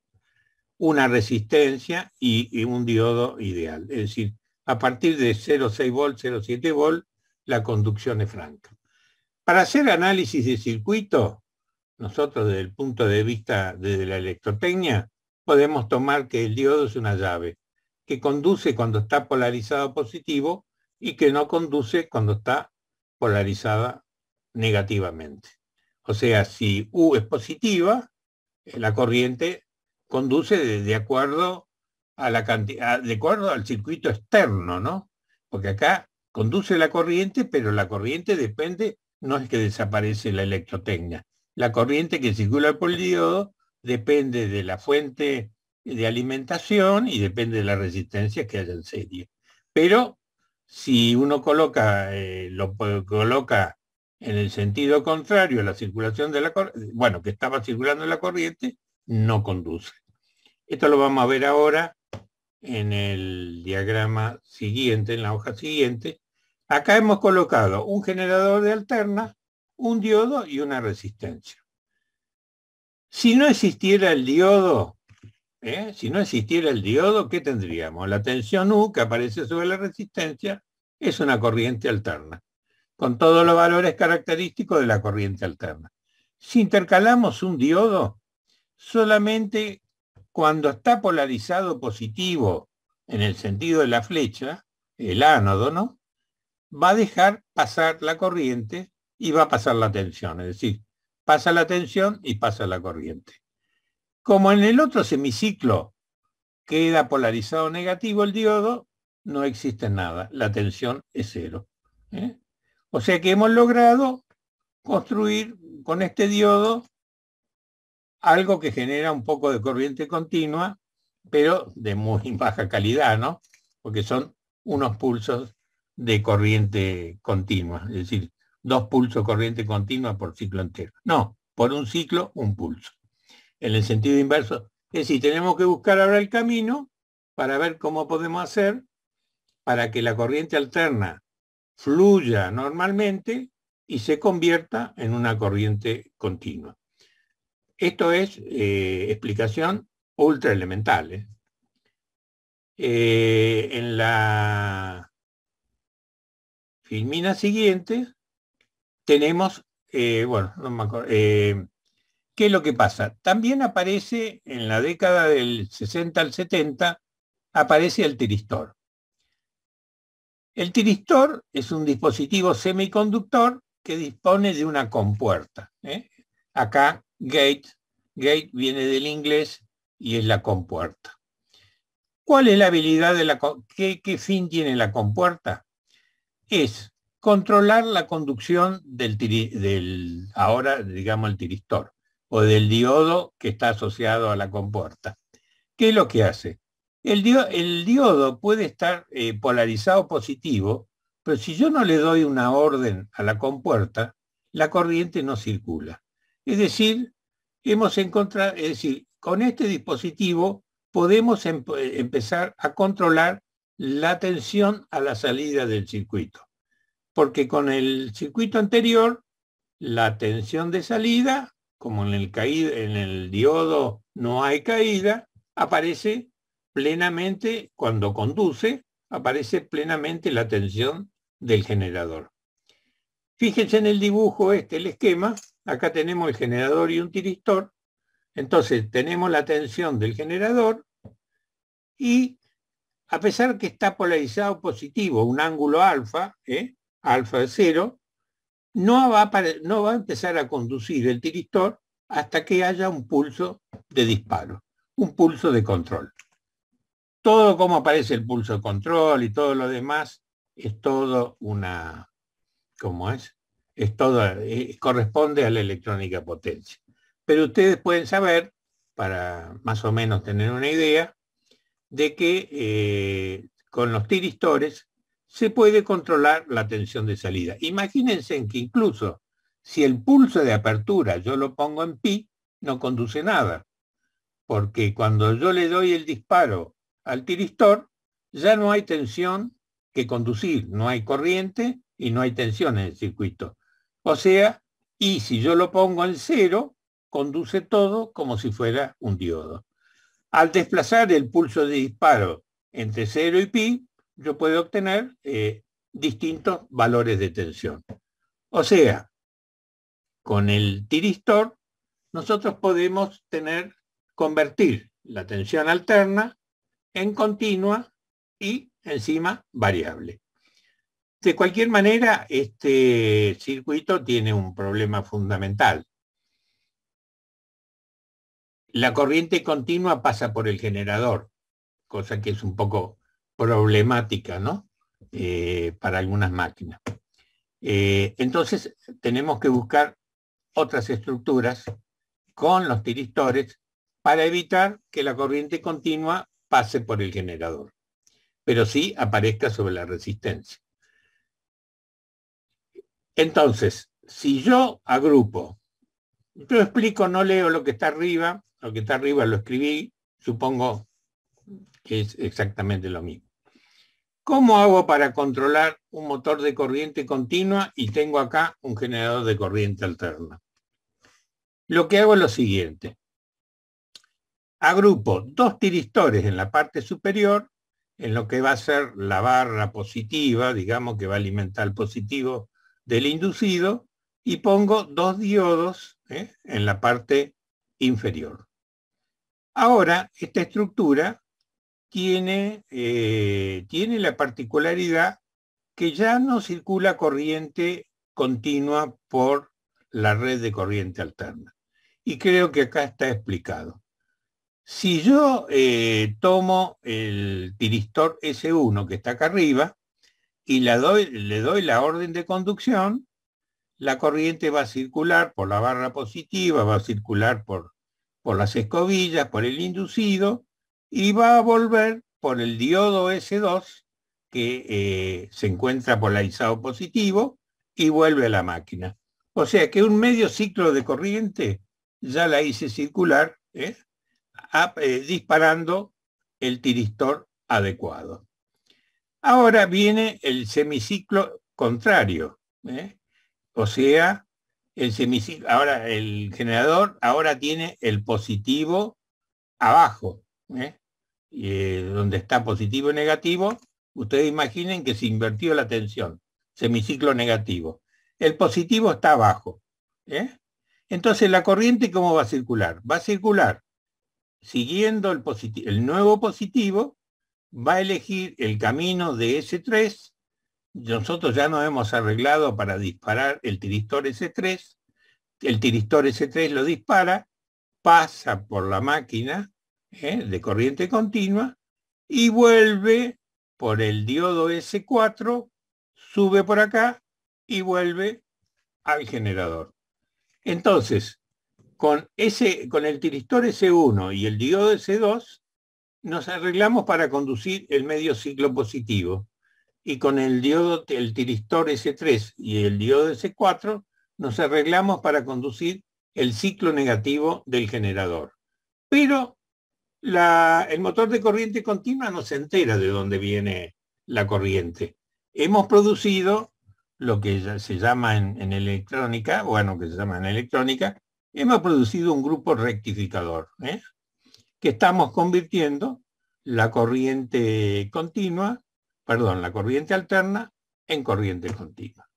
una resistencia y un diodo ideal. Es decir, a partir de 0,6 volt, 0,7 volt, la conducción es franca. Para hacer análisis de circuito, nosotros desde el punto de vista de la electrotecnia, podemos tomar que el diodo es una llave que conduce cuando está polarizado positivo y que no conduce cuando está polarizada negativamente. O sea, si U es positiva, la corriente conduce de acuerdo a la cantidad, de acuerdo al circuito externo, ¿no? Porque acá conduce la corriente, pero la corriente depende, no es que desaparece la electrotecnia. La corriente que circula por el diodo depende de la fuente de alimentación y depende de la resistencia que haya en serie. Pero si uno lo coloca en el sentido contrario a la circulación de la corriente, bueno, que estaba circulando la corriente, no conduce. Esto lo vamos a ver ahora en el diagrama siguiente, en la hoja siguiente. Acá hemos colocado un generador de alterna, un diodo y una resistencia. Si no existiera el diodo, Si no existiera el diodo, ¿qué tendríamos? La tensión U, que aparece sobre la resistencia, es una corriente alterna, con todos los valores característicos de la corriente alterna. Si intercalamos un diodo, solamente cuando está polarizado positivo en el sentido de la flecha, el ánodo, ¿no?, va a dejar pasar la corriente y va a pasar la tensión, es decir, pasa la tensión y pasa la corriente. Como en el otro semiciclo queda polarizado negativo el diodo, no existe nada, la tensión es cero. O sea que hemos logrado construir con este diodo algo que genera un poco de corriente continua, pero de muy baja calidad, ¿no? Porque son unos pulsos de corriente continua, es decir, 2 pulsos corriente continua por ciclo entero. No, por un ciclo, un pulso. En el sentido inverso, es decir, tenemos que buscar ahora el camino para ver cómo podemos hacer para que la corriente alterna fluya normalmente y se convierta en una corriente continua. Esto es explicación ultra elemental. En la filmina siguiente tenemos, bueno, no me acuerdo, ¿qué es lo que pasa? También aparece en la década del 60 al 70, aparece el tiristor. El tiristor es un dispositivo semiconductor que dispone de una compuerta. Acá gate viene del inglés y es la compuerta. ¿Cuál es la habilidad de qué fin tiene la compuerta? Es controlar la conducción del ahora, digamos, el tiristor o del diodo que está asociado a la compuerta. ¿Qué es lo que hace? El diodo puede estar polarizado positivo, pero si yo no le doy una orden a la compuerta, la corriente no circula. Es decir, con este dispositivo podemos empezar a controlar la tensión a la salida del circuito. Porque con el circuito anterior, la tensión de salida, como en el diodo no hay caída, aparece plenamente, cuando conduce, aparece plenamente la tensión del generador. Fíjense en el dibujo el esquema, acá tenemos el generador y un tiristor, entonces tenemos la tensión del generador y a pesar que está polarizado positivo, un ángulo alfa, alfa de 0, no va a empezar a conducir el tiristor hasta que haya un pulso de disparo, un pulso de control. Todo como aparece el pulso de control y todo lo demás es todo una, ¿cómo es? Es todo, corresponde a la electrónica potencia. Pero ustedes pueden saber, para más o menos tener una idea, de que con los tiristores se puede controlar la tensión de salida. Imagínense en que incluso si el pulso de apertura yo lo pongo en pi, no conduce nada, porque cuando yo le doy el disparo al tiristor, ya no hay tensión que conducir, no hay corriente y no hay tensión en el circuito. O sea, y si yo lo pongo en 0, conduce todo como si fuera un diodo. Al desplazar el pulso de disparo entre 0 y pi, yo puedo obtener distintos valores de tensión. O sea, con el tiristor, nosotros podemos convertir la tensión alterna en continua y encima variable. De cualquier manera, este circuito tiene un problema fundamental. La corriente continua pasa por el generador, cosa que es un poco problemática, ¿no? Para algunas máquinas. Entonces, tenemos que buscar otras estructuras con los tiristores para evitar que la corriente continua pase por el generador, pero sí aparezca sobre la resistencia. Entonces, si yo agrupo, yo explico, no leo lo que está arriba, lo que está arriba lo escribí, supongo que es exactamente lo mismo. ¿Cómo hago para controlar un motor de corriente continua y tengo acá un generador de corriente alterna? Lo que hago es lo siguiente. agrupo dos tiristores en la parte superior, en lo que va a ser la barra positiva, digamos que va a alimentar el positivo del inducido, y pongo dos diodos en la parte inferior. Ahora, esta estructura tiene la particularidad que ya no circula corriente continua por la red de corriente alterna. Y creo que acá está explicado. Si yo tomo el tiristor S1 que está acá arriba y le doy la orden de conducción, la corriente va a circular por la barra positiva, va a circular por las escobillas, por el inducido, y va a volver por el diodo S2, que se encuentra polarizado positivo, y vuelve a la máquina. O sea que un medio ciclo de corriente ya la hice circular, disparando el tiristor adecuado. Ahora viene el semiciclo contrario, o sea, el semiciclo, ahora el generador ahora tiene el positivo abajo, donde está positivo y negativo. Ustedes imaginen que se invirtió la tensión, semiciclo negativo. El positivo está abajo. Entonces, ¿la corriente cómo va a circular? Va a circular siguiendo el nuevo positivo, va a elegir el camino de S3. Nosotros ya nos hemos arreglado para disparar el tiristor S3. El tiristor S3 lo dispara, pasa por la máquina de corriente continua y vuelve por el diodo S4, sube por acá y vuelve al generador. Entonces, con el tiristor S1 y el diodo S2, nos arreglamos para conducir el medio ciclo positivo. Y con el tiristor S3 y el diodo S4, nos arreglamos para conducir el ciclo negativo del generador. Pero el motor de corriente continua no se entera de dónde viene la corriente. Hemos producido lo que se llama en electrónica, hemos producido un grupo rectificador, que estamos convirtiendo la corriente alterna en corriente continua.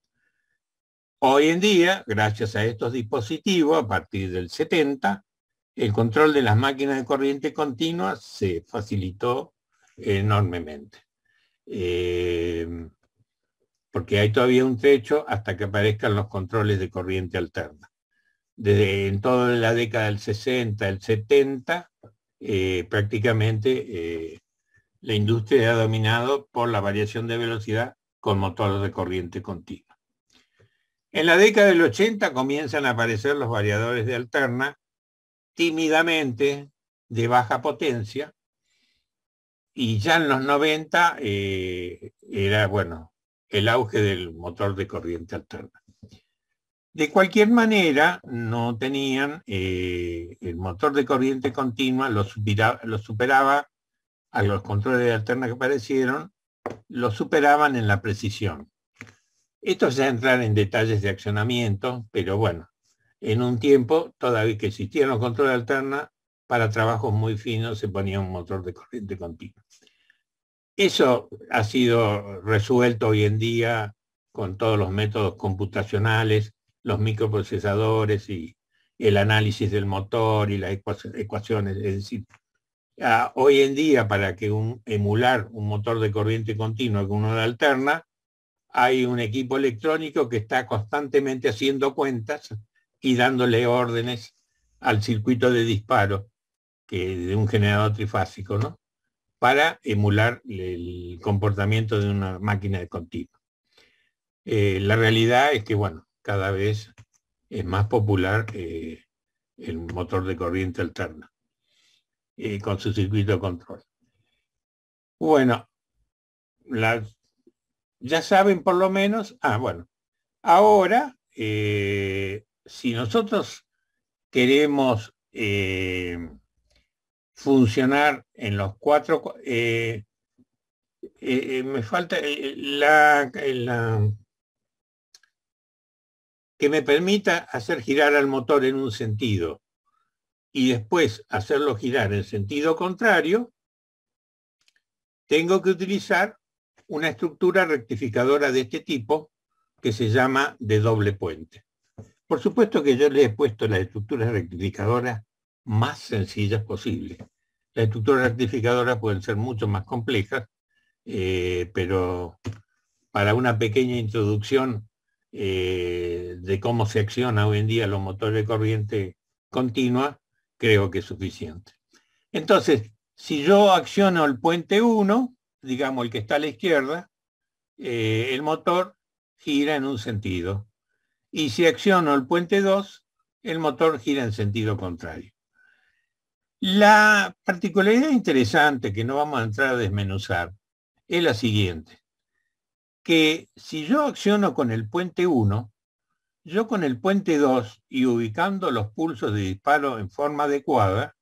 Hoy en día, gracias a estos dispositivos, a partir del 70, el control de las máquinas de corriente continua se facilitó enormemente. Porque hay todavía un trecho hasta que aparezcan los controles de corriente alterna. En toda la década del 60, el 70, prácticamente la industria ha dominado por la variación de velocidad con motor de corriente continua. En la década del 80 comienzan a aparecer los variadores de alterna, tímidamente, de baja potencia, y ya en los 90 era, el auge del motor de corriente alterna. De cualquier manera, no tenían, el motor de corriente continua lo superaba a los controles de alterna que aparecieron, lo superaban en la precisión. Esto es ya entrar en detalles de accionamiento, pero bueno, en un tiempo, todavía que existían los controles de alterna, para trabajos muy finos se ponía un motor de corriente continua. Eso ha sido resuelto hoy en día con todos los métodos computacionales, los microprocesadores y el análisis del motor y las ecuaciones. Es decir, hoy en día, para que emular un motor de corriente continua con uno de alterna, hay un equipo electrónico que está constantemente haciendo cuentas y dándole órdenes al circuito de disparo de un generador trifásico, ¿no?, para emular el comportamiento de una máquina de continua. La realidad es que, cada vez es más popular el motor de corriente alterna con su circuito de control. Bueno, ya saben por lo menos, ahora, si nosotros queremos funcionar en los cuatro, me falta que me permita hacer girar al motor en un sentido y después hacerlo girar en sentido contrario, tengo que utilizar una estructura rectificadora de este tipo que se llama de doble puente. Por supuesto que yo le he puesto las estructuras rectificadoras más sencillas posibles. Las estructuras rectificadoras pueden ser mucho más complejas, pero para una pequeña introducción de cómo se acciona hoy en día los motores de corriente continua, creo que es suficiente. Entonces, si yo acciono el puente 1, digamos el que está a la izquierda, el motor gira en un sentido. Y si acciono el puente 2, el motor gira en sentido contrario. La particularidad interesante que no vamos a entrar a desmenuzar es la siguiente, que si yo acciono con el puente 1, yo con el puente 2 y ubicando los pulsos de disparo en forma adecuada,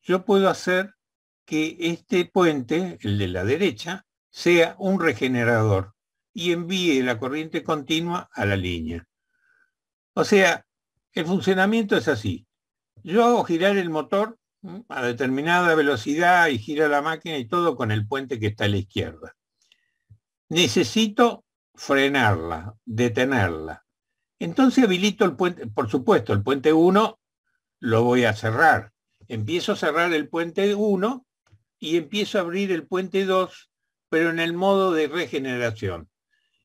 yo puedo hacer que este puente, el de la derecha, sea un regenerador y envíe la corriente continua a la línea. O sea, el funcionamiento es así. Yo hago girar el motor a determinada velocidad y gira la máquina y todo con el puente que está a la izquierda. Necesito frenarla, detenerla. Entonces habilito el puente, por supuesto, el puente 1 lo voy a cerrar. Empiezo a cerrar el puente 1 y empiezo a abrir el puente 2, pero en el modo de regeneración.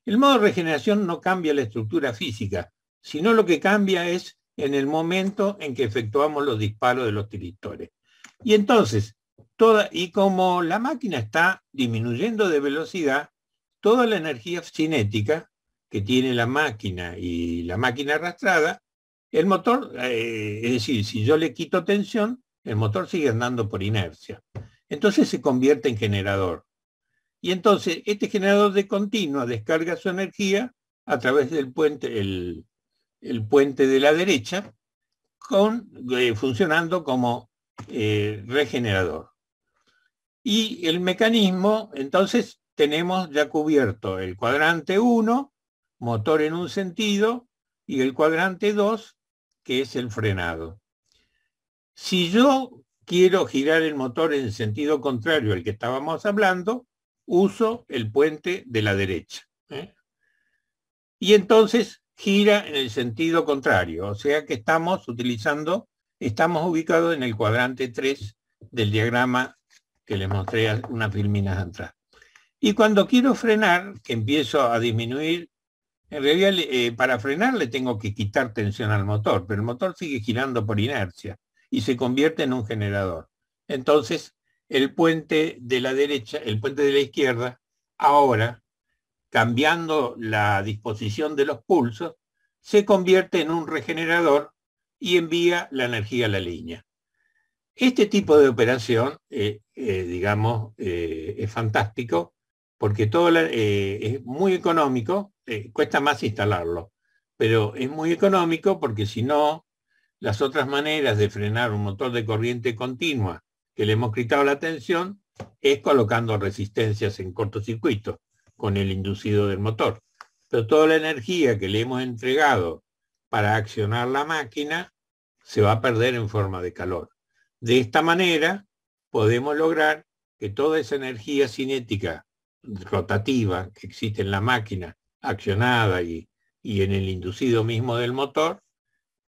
El modo de regeneración no cambia la estructura física, sino lo que cambia es en el momento en que efectuamos los disparos de los tiristores. Y entonces, como la máquina está disminuyendo de velocidad, toda la energía cinética que tiene la máquina y la máquina arrastrada, el motor, es decir, si yo le quito tensión, el motor sigue andando por inercia. Entonces se convierte en generador. Y entonces este generador de continua descarga su energía a través del puente, el puente de la derecha, funcionando como regenerador. Y el mecanismo, entonces tenemos ya cubierto el cuadrante 1, motor en un sentido, y el cuadrante 2, que es el frenado. Si yo quiero girar el motor en sentido contrario al que estábamos hablando, uso el puente de la derecha. Y entonces gira en el sentido contrario, o sea que estamos ubicados en el cuadrante 3 del diagrama que les mostré unas filminas atrás. Y cuando quiero frenar, que empiezo a disminuir, en realidad para frenar le tengo que quitar tensión al motor, pero el motor sigue girando por inercia y se convierte en un generador. Entonces, el puente de la derecha, el puente de la izquierda, ahora, cambiando la disposición de los pulsos, se convierte en un regenerador y envía la energía a la línea. Este tipo de operación, digamos, es fantástico porque es muy económico, cuesta más instalarlo, pero es muy económico porque si no, las otras maneras de frenar un motor de corriente continua que le hemos quitado la tensión es colocando resistencias en cortocircuito con el inducido del motor. Pero toda la energía que le hemos entregado para accionar la máquina se va a perder en forma de calor. De esta manera podemos lograr que toda esa energía cinética rotativa que existe en la máquina accionada y en el inducido mismo del motor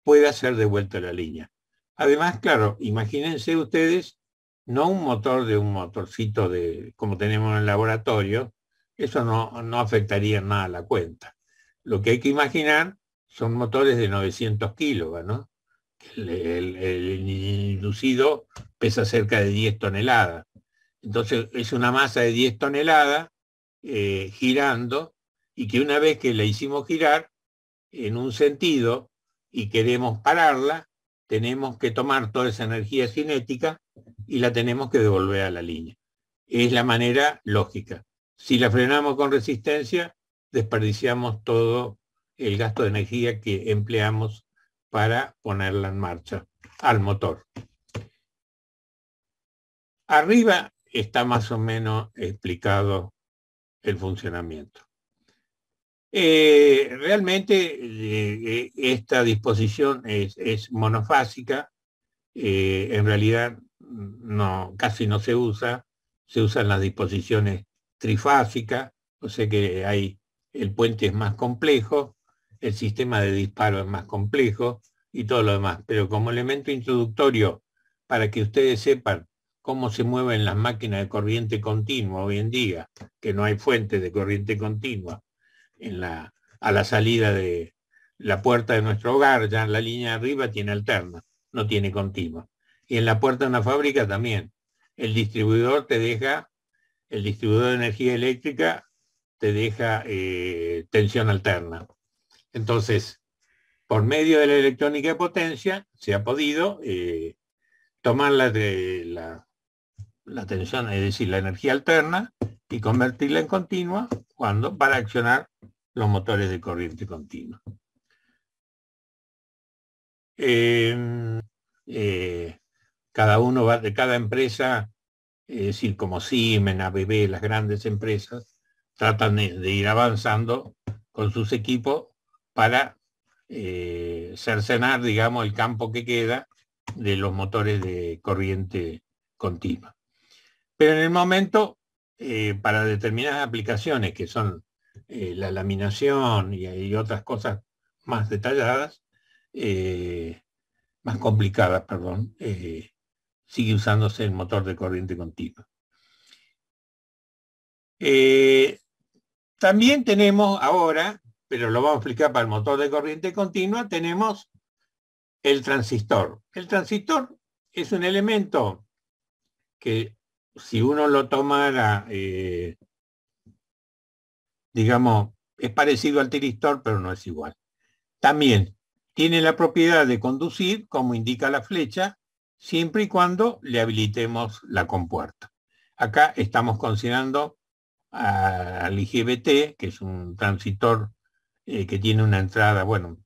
pueda ser devuelta a la línea. Además, claro, imagínense ustedes, no un motor de un motorcito como tenemos en el laboratorio, eso no afectaría nada a la cuenta. Lo que hay que imaginar son motores de 900 kilos, ¿no? El inducido pesa cerca de 10 toneladas. Entonces es una masa de 10 toneladas girando y que una vez que la hicimos girar en un sentido y queremos pararla, tenemos que tomar toda esa energía cinética y la tenemos que devolver a la línea. Es la manera lógica. Si la frenamos con resistencia, desperdiciamos todo el gasto de energía que empleamos para ponerla en marcha al motor. Arriba está más o menos explicado el funcionamiento. Realmente esta disposición es monofásica, en realidad no, casi no se usa, se usan las disposiciones trifásicas, o sea que el puente es más complejo, el sistema de disparo es más complejo y todo lo demás, pero como elemento introductorio para que ustedes sepan cómo se mueven las máquinas de corriente continua hoy en día, que no hay fuentes de corriente continua a la salida de la puerta de nuestro hogar, ya en la línea de arriba tiene alterna, no tiene continua. Y en la puerta de una fábrica también. El distribuidor el distribuidor de energía eléctrica te deja tensión alterna. Entonces, por medio de la electrónica de potencia, se ha podido tomar la tensión, es decir, la energía alterna, y convertirla en continua para accionar los motores de corriente continua. Cada empresa, es decir, como Siemens, ABB, las grandes empresas, tratan de ir avanzando con sus equipos para cercenar, digamos, el campo que queda de los motores de corriente continua. Pero en el momento, para determinadas aplicaciones que son la laminación y otras cosas más detalladas, más complicadas, perdón, sigue usándose el motor de corriente continua. También tenemos ahora, pero lo vamos a explicar para el motor de corriente continua, tenemos el transistor. El transistor es un elemento que, si uno lo tomara, digamos, es parecido al tiristor, pero no es igual. También tiene la propiedad de conducir, como indica la flecha, siempre y cuando le habilitemos la compuerta. Acá estamos considerando al IGBT, que es un transistor que tiene una entrada, bueno,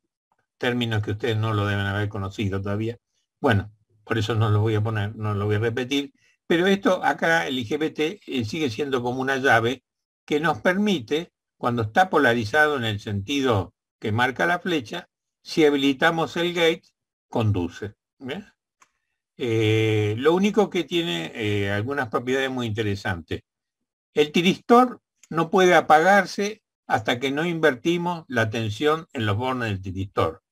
términos que ustedes no lo deben haber conocido todavía. Bueno, por eso no lo voy a poner, no lo voy a repetir, pero esto acá, el IGBT, sigue siendo como una llave que nos permite, cuando está polarizado en el sentido que marca la flecha, si habilitamos el gate, conduce. Lo único que tiene algunas propiedades muy interesantes. El tiristor no puede apagarse hasta que no invertimos la tensión en los bornes del tiristor.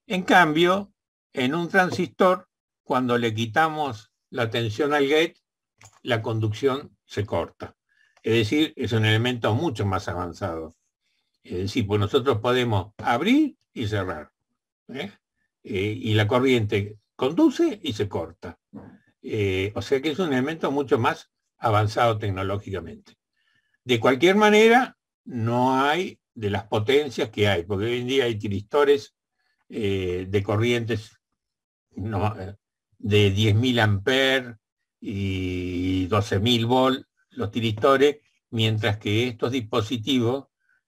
En cambio, en un transistor, cuando le quitamos la tensión al gate, la conducción se corta. Es decir, es un elemento mucho más avanzado. Es decir, pues nosotros podemos abrir y cerrar. Y la corriente conduce y se corta. O sea que es un elemento mucho más avanzado tecnológicamente. De cualquier manera, no hay de las potencias que hay, porque hoy en día hay tiristores de corrientes de 10.000 amperes y 12.000 volts, los tiristores, mientras que estos dispositivos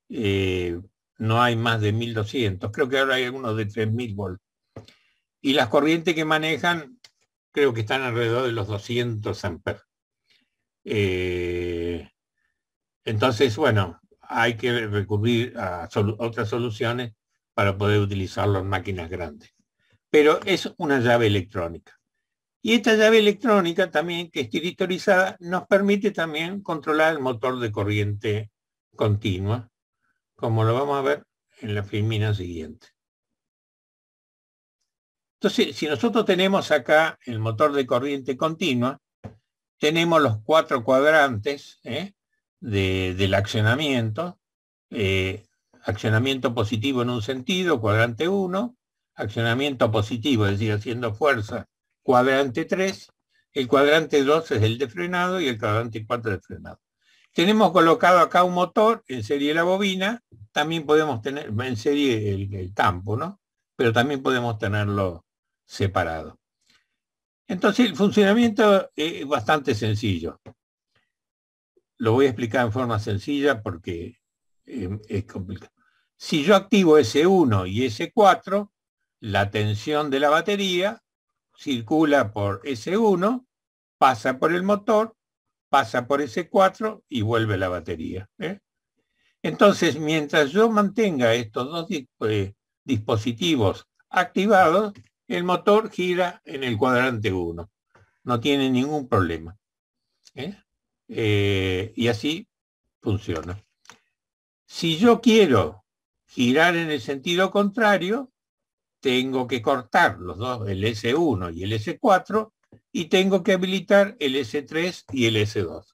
no hay más de 1.200. Creo que ahora hay algunos de 3.000 volts. Y las corrientes que manejan, creo que están alrededor de los 200 amperes. Entonces, bueno, hay que recurrir a otras soluciones para poder utilizarlo en máquinas grandes. Pero es una llave electrónica. Y esta llave electrónica también, que es tiristorizada, nos permite también controlar el motor de corriente continua, como lo vamos a ver en la filmina siguiente. Entonces, si nosotros tenemos acá el motor de corriente continua, tenemos los 4 cuadrantes del accionamiento. Accionamiento positivo en un sentido, cuadrante 1, accionamiento positivo, es decir, haciendo fuerza, cuadrante 3, el cuadrante 2 es el de frenado y el cuadrante 4 de frenado. Tenemos colocado acá un motor, en serie la bobina, también podemos tener en serie el campo, ¿no? Pero también podemos tenerlo separado. Entonces el funcionamiento es bastante sencillo. Lo voy a explicar en forma sencilla porque es complicado. Si yo activo S1 y S4, la tensión de la batería circula por S1, pasa por el motor, pasa por S4 y vuelve a la batería. Entonces, mientras yo mantenga estos dos dispositivos activados, el motor gira en el cuadrante 1. No tiene ningún problema. Y así funciona. Si yo quiero girar en el sentido contrario, tengo que cortar los dos, el S1 y el S4, y tengo que habilitar el S3 y el S2.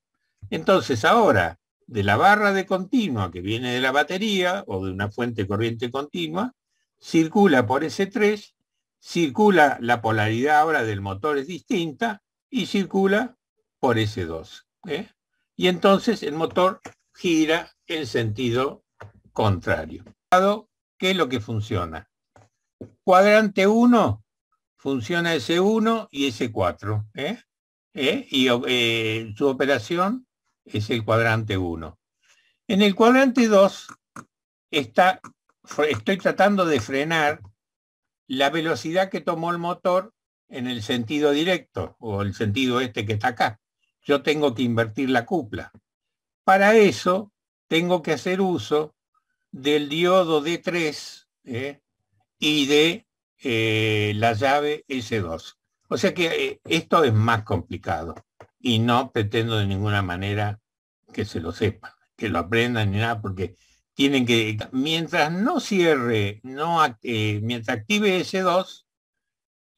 Entonces ahora, de la barra de continua que viene de la batería o de una fuente de corriente continua, circula por S3, circula la polaridad ahora del motor es distinta y circula por S2. Y entonces el motor gira en sentido contrario. ¿Qué es lo que funciona? Cuadrante 1 funciona S1 y S4. Y su operación es el cuadrante 1. En el cuadrante 2 estoy tratando de frenar la velocidad que tomó el motor en el sentido directo, o el sentido este que está acá. Yo tengo que invertir la cupla. Para eso tengo que hacer uso del diodo D3 y de la llave S2. O sea que esto es más complicado y no pretendo de ninguna manera que se lo sepan, que lo aprendan ni nada, porque tienen que, mientras no cierre, mientras active S2,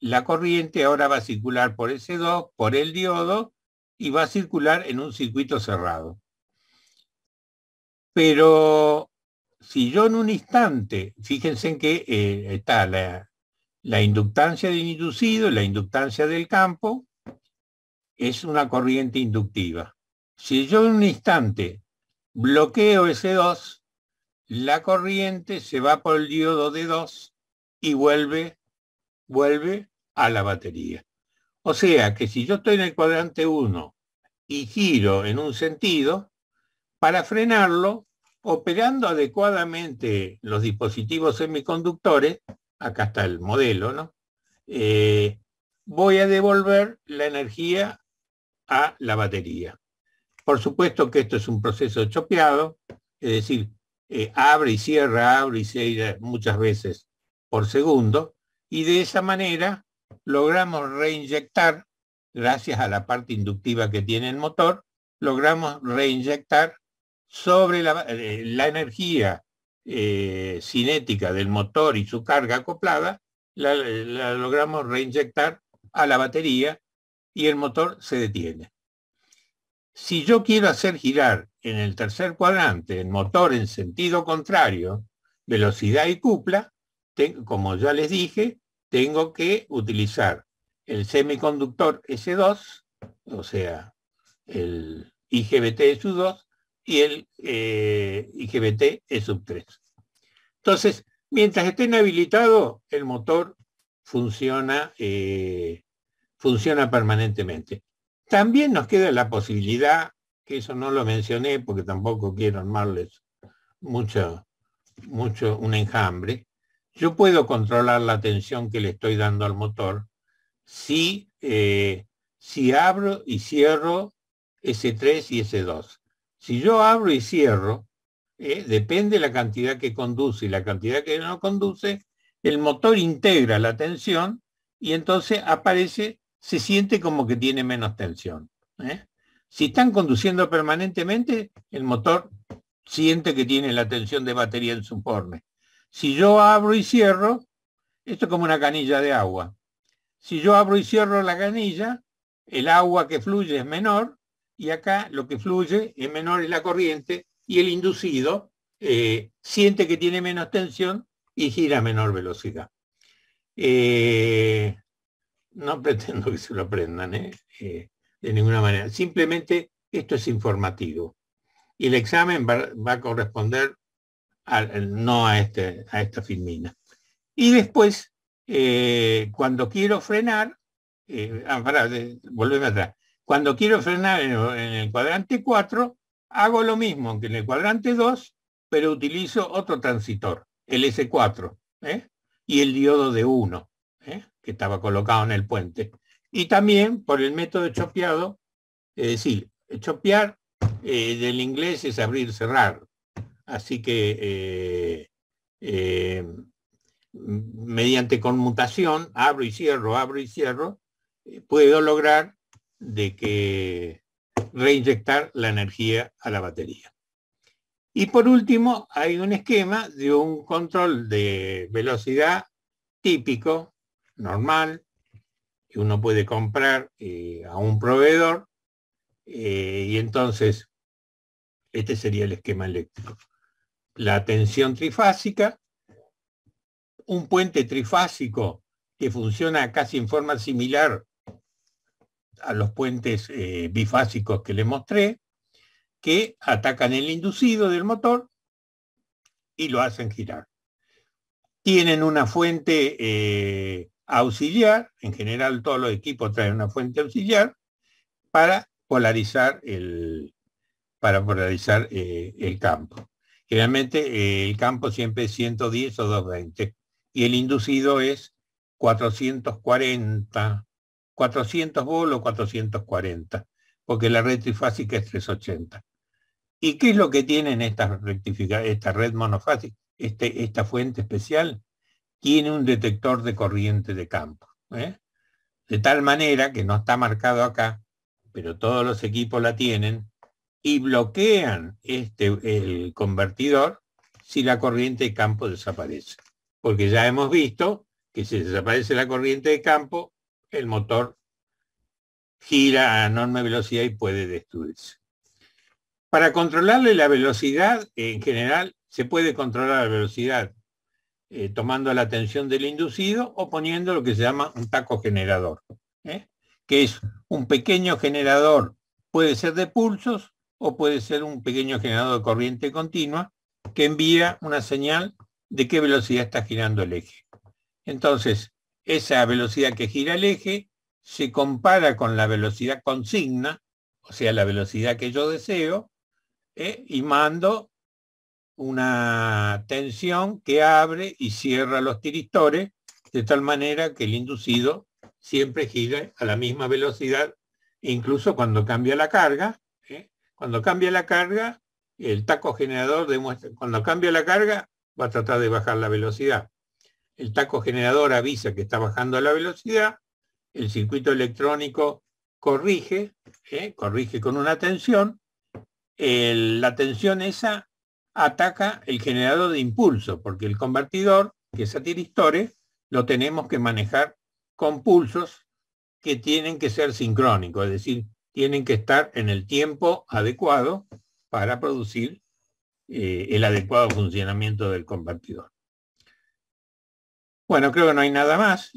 la corriente ahora va a circular por S2, por el diodo, y va a circular en un circuito cerrado. Pero si yo en un instante, fíjense en que está la inductancia del inducido, la inductancia del campo, es una corriente inductiva. Si yo en un instante bloqueo S2, la corriente se va por el diodo D2 y vuelve a la batería. O sea que si yo estoy en el cuadrante 1 y giro en un sentido, para frenarlo, operando adecuadamente los dispositivos semiconductores, acá está el modelo, ¿no? Voy a devolver la energía a la batería. Por supuesto que esto es un proceso chopeado, es decir, abre y cierra muchas veces por segundo, y de esa manera logramos reinyectar, gracias a la parte inductiva que tiene el motor, logramos reinyectar sobre la energía cinética del motor y su carga acoplada, la logramos reinyectar a la batería y el motor se detiene. Si yo quiero hacer girar en el tercer cuadrante el motor en sentido contrario, velocidad y cupla, como ya les dije, tengo que utilizar el semiconductor S2, o sea, el IGBT S2 y el IGBT E3. Entonces, mientras estén habilitados, el motor funciona permanentemente. También nos queda la posibilidad, que eso no lo mencioné porque tampoco quiero armarles mucho un enjambre. Yo puedo controlar la tensión que le estoy dando al motor si abro y cierro S3 y S2. Si yo abro y cierro, depende de la cantidad que conduce y la cantidad que no conduce, el motor integra la tensión y entonces se siente como que tiene menos tensión. Si están conduciendo permanentemente, el motor siente que tiene la tensión de batería en su forma. Si yo abro y cierro, esto es como una canilla de agua. Si yo abro y cierro la canilla, el agua que fluye es menor y acá lo que fluye es menor en la corriente y el inducido siente que tiene menos tensión y gira a menor velocidad. No pretendo que se lo aprendan de ninguna manera. Simplemente esto es informativo. Y el examen va a corresponder no a esta filmina. Y después, cuando quiero frenar, volveme atrás. Cuando quiero frenar en el cuadrante 4, hago lo mismo que en el cuadrante 2, pero utilizo otro transitor, el S4, y el diodo de 1, que estaba colocado en el puente. Y también por el método chopeado, es decir, chopear del inglés es abrir, cerrar. Así que mediante conmutación, abro y cierro, puedo lograr de que reinyectar la energía a la batería. Y por último, hay un esquema de un control de velocidad típico, normal, que uno puede comprar a un proveedor, y entonces este sería el esquema eléctrico. La tensión trifásica, un puente trifásico que funciona casi en forma similar a los puentes bifásicos que le mostré, que atacan el inducido del motor y lo hacen girar. Tienen una fuente auxiliar, en general todos los equipos traen una fuente auxiliar para polarizar el campo. Generalmente el campo siempre es 110 o 220 y el inducido es 440, 400 volt o 440, porque la red trifásica es 380. ¿Y qué es lo que tienen esta red monofásica? Esta fuente especial tiene un detector de corriente de campo, de tal manera que no está marcado acá, pero todos los equipos la tienen y bloquean el convertidor si la corriente de campo desaparece. Porque ya hemos visto que si desaparece la corriente de campo, el motor gira a enorme velocidad y puede destruirse. Para controlarle la velocidad, en general, se puede controlar la velocidad tomando la tensión del inducido o poniendo lo que se llama un taco generador, que es un pequeño generador, puede ser de pulsos o puede ser un pequeño generador de corriente continua que envía una señal de qué velocidad está girando el eje. Entonces, esa velocidad que gira el eje se compara con la velocidad consigna, o sea, la velocidad que yo deseo, y mando una tensión que abre y cierra los tiristores de tal manera que el inducido siempre gira a la misma velocidad, incluso cuando cambia la carga. Cuando cambia la carga, el taco generador demuestra, cuando cambia la carga, va a tratar de bajar la velocidad. El taco generador avisa que está bajando la velocidad, el circuito electrónico corrige con una tensión, la tensión esa ataca el generador de impulso, porque el convertidor, que es a tiristores, lo tenemos que manejar con pulsos que tienen que ser sincrónicos, es decir, tienen que estar en el tiempo adecuado para producir el adecuado funcionamiento del convertidor. Bueno, creo que no hay nada más.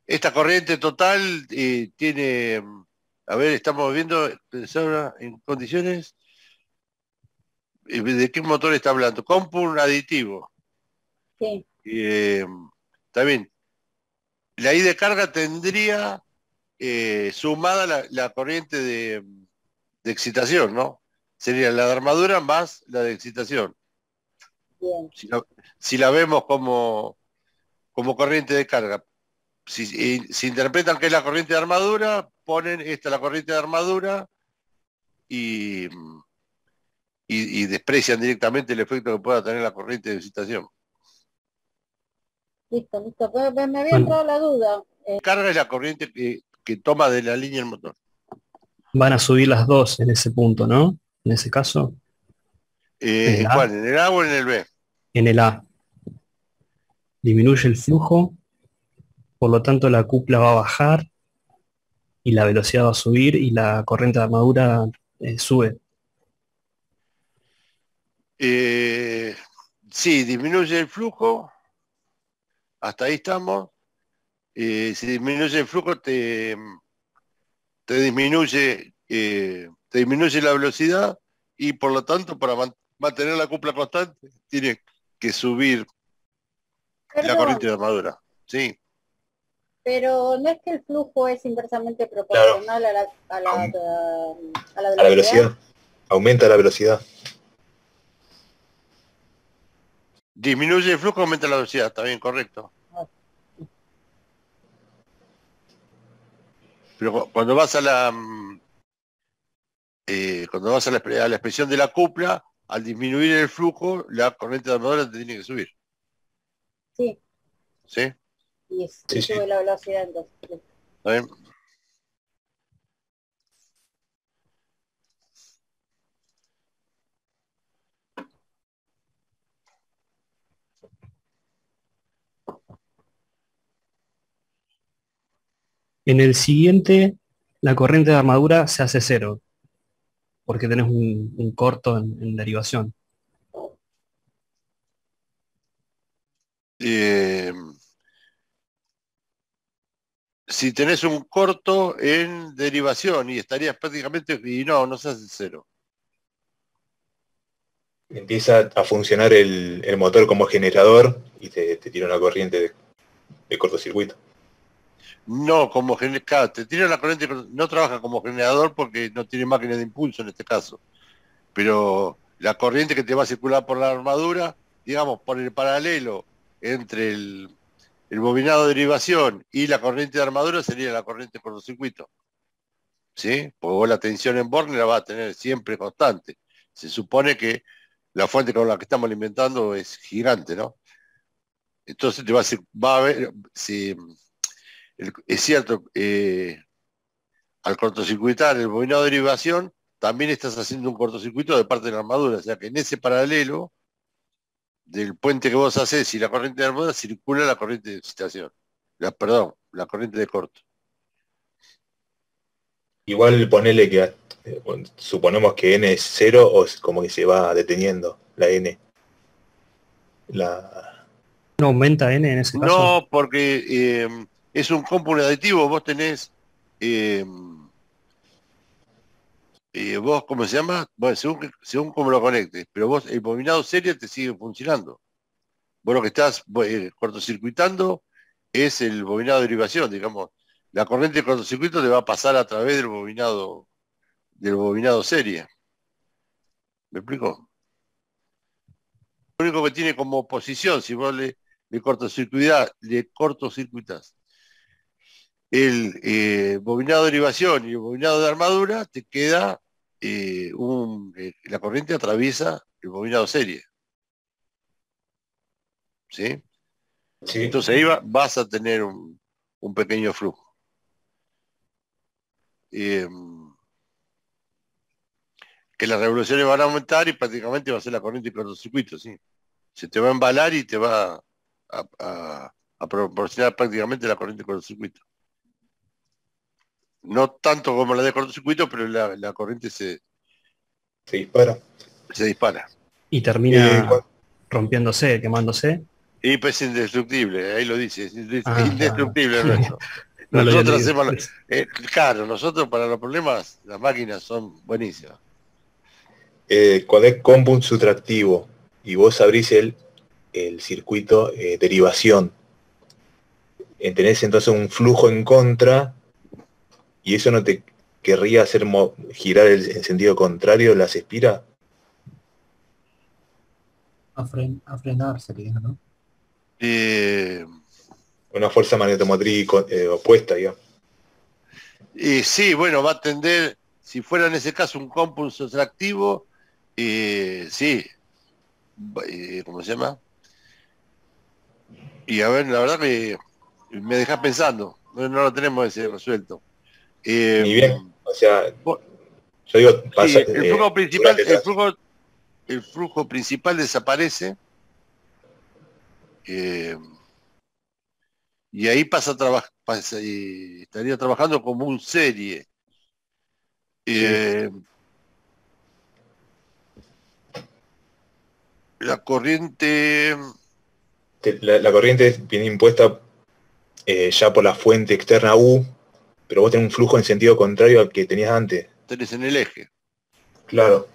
Esta corriente total tiene, a ver, estamos viendo en condiciones, ¿de qué motor está hablando? Compound aditivo. Sí. Está bien. La I de carga tendría sumada la corriente de excitación, ¿no? Sería la de armadura más la de excitación. Bien. Si la vemos como corriente de carga. Si interpretan que es la corriente de armadura, ponen esta la corriente de armadura y desprecian directamente el efecto que pueda tener la corriente de excitación. Listo. Pues me había entrado la duda. Carga es la corriente que toma de la línea el motor. Van a subir las dos en ese punto, ¿no? En ese caso. ¿En cuál? ¿En el A o en el B? En el A. Disminuye el flujo, por lo tanto la cupla va a bajar y la velocidad va a subir y la corriente de armadura sube. Sí, disminuye el flujo. Hasta ahí estamos. Si disminuye el flujo, te disminuye la velocidad y por lo tanto para mantener la cupla constante tiene que subir la corriente de armadura. Sí. Pero no es que el flujo es inversamente proporcional a la velocidad. Aumenta la velocidad. Disminuye el flujo, aumenta la velocidad, está bien, correcto. Pero cuando vas a la expresión de la cupla, al disminuir el flujo, la corriente de armadura te tiene que subir. Sí, ¿Sí? y Sí, sube sí. la velocidad entonces. ¿Está bien? En el siguiente, la corriente de armadura se hace cero, porque tenés un corto en derivación. Eh, si tenés un corto en derivación y estarías prácticamente, y no se hace cero. Empieza a funcionar el motor como generador y te tira una corriente de cortocircuito. No, como claro, te tira la corriente, no trabaja como generador porque no tiene máquina de impulso en este caso. Pero la corriente que te va a circular por la armadura, digamos, por el paralelo entre el bobinado de derivación y la corriente de armadura sería la corriente de cortocircuito. ¿Sí? Porque vos la tensión en borne la vas a tener siempre constante. Se supone que la fuente con la que estamos alimentando es gigante, ¿no? Entonces va a ver, si, es cierto, al cortocircuitar el bobinado de derivación, también estás haciendo un cortocircuito de parte de la armadura, o sea que en ese paralelo del puente que vos haces y la corriente de armadura circula la corriente de excitación. La corriente de corto. Igual ponele que suponemos que n es cero o es como que se va deteniendo la n. ¿No aumenta n en ese caso? No, porque es un cómputo aditivo, vos tenés, vos, ¿cómo se llama? Bueno, según cómo lo conectes, pero vos, el bobinado serie te sigue funcionando. Vos lo que estás cortocircuitando es el bobinado de derivación, digamos. La corriente de cortocircuito te va a pasar a través del bobinado serie. ¿Me explico? Lo único que tiene como posición, si vos le cortocircuitás el bobinado de derivación y el bobinado de armadura, te queda la corriente atraviesa el bobinado serie. ¿Sí? Sí. Entonces ahí vas a tener un pequeño flujo. Que las revoluciones van a aumentar y prácticamente va a ser la corriente de cortocircuito, ¿sí? Se te va a embalar y te va a proporcionar prácticamente la corriente de cortocircuito. No tanto como la de cortocircuito, pero la corriente se dispara. se dispara. Y termina cu- rompiéndose, quemándose. Y pues es indestructible, ahí lo dice, es Ah, indestructible claro. nuestro. No lo había Nosotros leído. hacemos, claro, nosotros para los problemas, las máquinas son buenísimas. Cuando es cómputo subtractivo y vos abrís el circuito derivación, tenés entonces un flujo en contra y eso no te querría hacer girar en sentido contrario las espiras. A frenar sería, ¿no? Una fuerza magnetomotriz opuesta, digamos. Sí, bueno, va a tender, si fuera en ese caso un cómputo subtractivo, sí, ¿cómo se llama? Y a ver, la verdad que me dejas pensando, no lo tenemos ese resuelto. Ni bien, o sea, Vos- yo digo, pasa, sí, el flujo principal, durante el flujo principal desaparece, y ahí pasa a trabajar, estaría trabajando como un serie. La corriente, la corriente viene impuesta ya por la fuente externa U, pero vos tenés un flujo en sentido contrario al que tenías antes. tenés en el eje, Claro.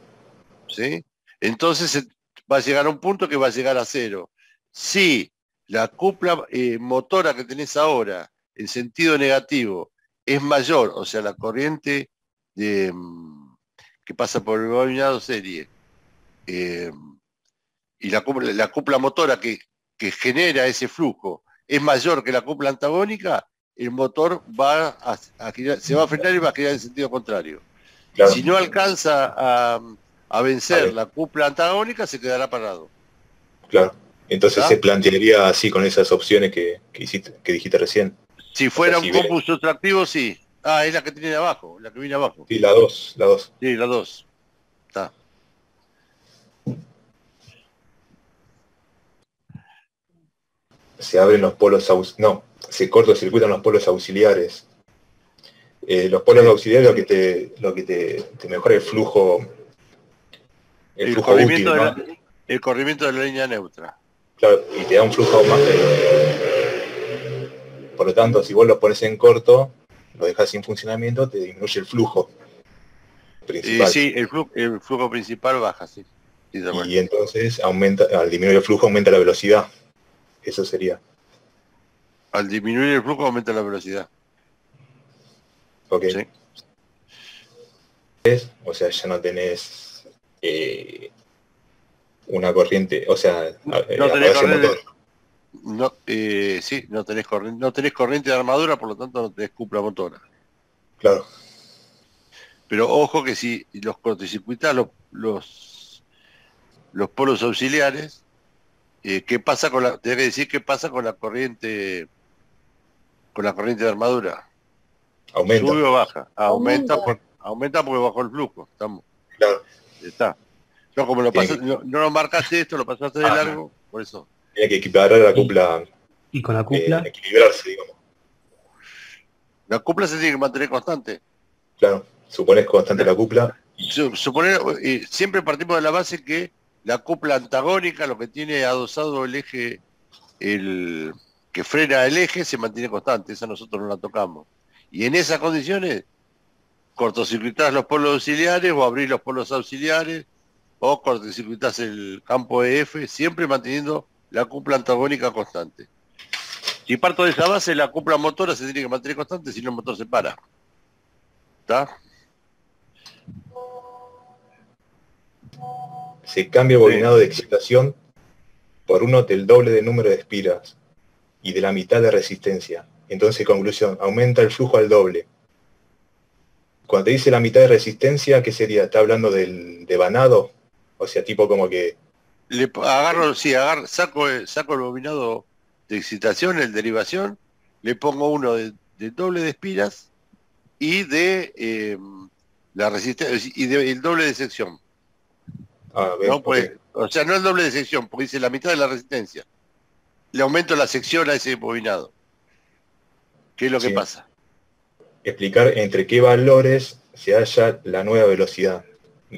¿sí? Entonces va a llegar a un punto que va a llegar a cero. Si la cupla motora que tenés ahora en sentido negativo es mayor, o sea, la corriente que pasa por el bobinado serie, y la cupla motora que genera ese flujo es mayor que la cupla antagónica, el motor se va a frenar y va a girar en sentido contrario. Claro. Si no alcanza a vencer Vale. la cupla antagónica, se quedará parado. Claro. Entonces ¿Ah? se plantearía así con esas opciones que dijiste recién. Si fuera si un ve- compu sustractivo, sí. Ah, es la que tiene abajo, la que viene abajo. Sí, la 2, la 2. Sí, la 2. Está. Se abren los polos no, se cortocircuitan los polos auxiliares. Los polos Sí. auxiliares lo que te mejora el El flujo corrimiento, útil, de ¿no? el corrimiento de la línea neutra. Claro, y te da un flujo más. Por lo tanto, si vos lo pones en corto, lo dejas sin funcionamiento, te disminuye el flujo principal. Sí, el flujo principal baja, sí. Sí, de acuerdo. Y entonces al disminuir el flujo aumenta la velocidad. Eso sería. Al disminuir el flujo aumenta la velocidad. Ok. Sí. O sea, ya no tenés una corriente, o sea, No tenés apagás el corriente. motor. No, sí, no tenés corriente de armadura, por lo tanto no tenés cupla motora. Claro. Pero ojo que si los cortocircuitas los polos auxiliares, ¿qué pasa con tenés que decir qué pasa con la corriente de armadura? Aumenta. ¿Sube o baja? Aumenta. Aumenta porque bajó el flujo. Claro. Está. No, como no lo marcaste esto, lo pasaste de Ah, largo, por eso. Tiene que equiparar la cupla, Y con la cupla, equilibrarse, digamos. La cupla se tiene que mantener constante. Claro. Supones constante la cupla. Suponer, siempre partimos de la base que la cupla antagónica, lo que tiene adosado el eje, que frena el eje, se mantiene constante. Esa nosotros no la tocamos. Y en esas condiciones, cortocircuitás los polos auxiliares o abrís los polos auxiliares o cortocircuitás el campo EF, siempre manteniendo la cupla antagónica constante. Si parto de esa base, la cupla motora se tiene que mantener constante, si no el motor se para. ¿Está? Se cambia el bobinado de excitación por uno del doble del número de espiras y de la mitad de resistencia. Entonces, conclusión, aumenta el flujo al doble. Cuando te dice la mitad de resistencia, ¿qué sería? ¿Está hablando del devanado? O sea, tipo como que... Saco el bobinado de excitación, el derivación, le pongo uno de doble de espiras y de la resistencia y el doble de sección. ¿No? Pues, okay. O sea, no el doble de sección, porque dice la mitad de la resistencia. Le aumento la sección a ese bobinado. ¿Qué es lo que pasa? Explicar entre qué valores se halla la nueva velocidad.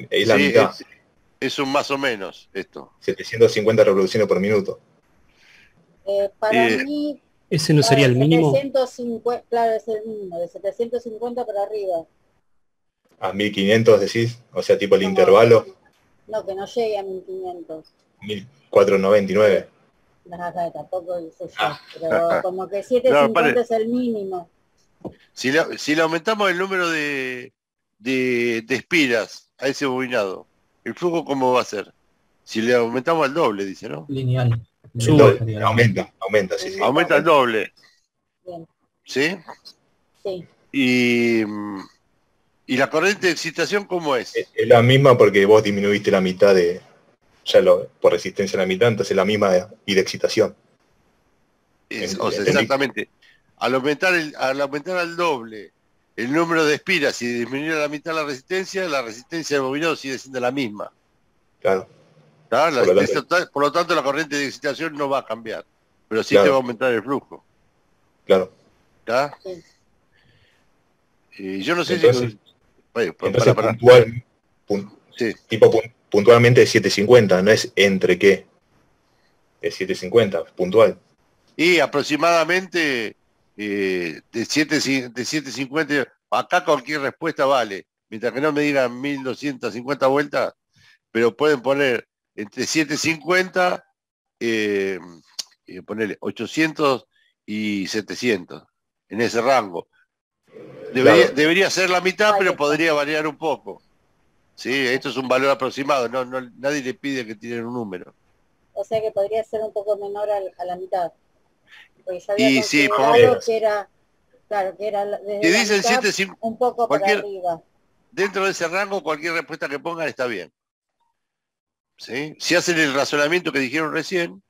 Es la mitad. Es un más o menos esto. 750 reproducciones por minuto. Para mí... ¿ese no sería el mínimo? 750, claro, es el mínimo, de 750 para arriba. A 1500 decís, o sea, tipo el No, intervalo. No, que no llegue a 1500. 1499. No, tampoco dice yo, pero como que 750 es el mínimo. Si le aumentamos el número de espiras a ese bobinado, ¿el flujo cómo va a ser? Si le aumentamos al doble, dice, ¿no? Lineal. Aumenta, sí. Aumenta el doble. Bien. ¿Sí? Sí. ¿Y la corriente de excitación cómo es? Es la misma porque vos disminuiste la mitad por resistencia a la mitad, entonces la misma y de excitación. O sea, exactamente. Al aumentar al doble el número de espiras y disminuir a la mitad la resistencia del bobinado sigue siendo la misma. Claro. Por lo tanto, la corriente de excitación no va a cambiar, pero sí te va a aumentar el flujo. Claro. ¿Está? Sí. Yo no sé entonces, si... puntualmente es 750, no es entre qué. Es 750, puntual. Y aproximadamente de 750, acá cualquier respuesta vale, mientras que no me digan 1250 vueltas, pero pueden poner entre 750, ponerle 800 y 700, en ese rango. Debería ser la mitad, pero podría variar un poco. Sí, esto es un valor aproximado, nadie le pide que tiren un número. O sea que podría ser un poco menor a la mitad. Porque ya Y había sí, considerado que era, claro, que era desde la dicen mitad un poco para arriba. Dentro de ese rango, cualquier respuesta que pongan está bien. ¿sí? Si hacen el razonamiento que dijeron recién,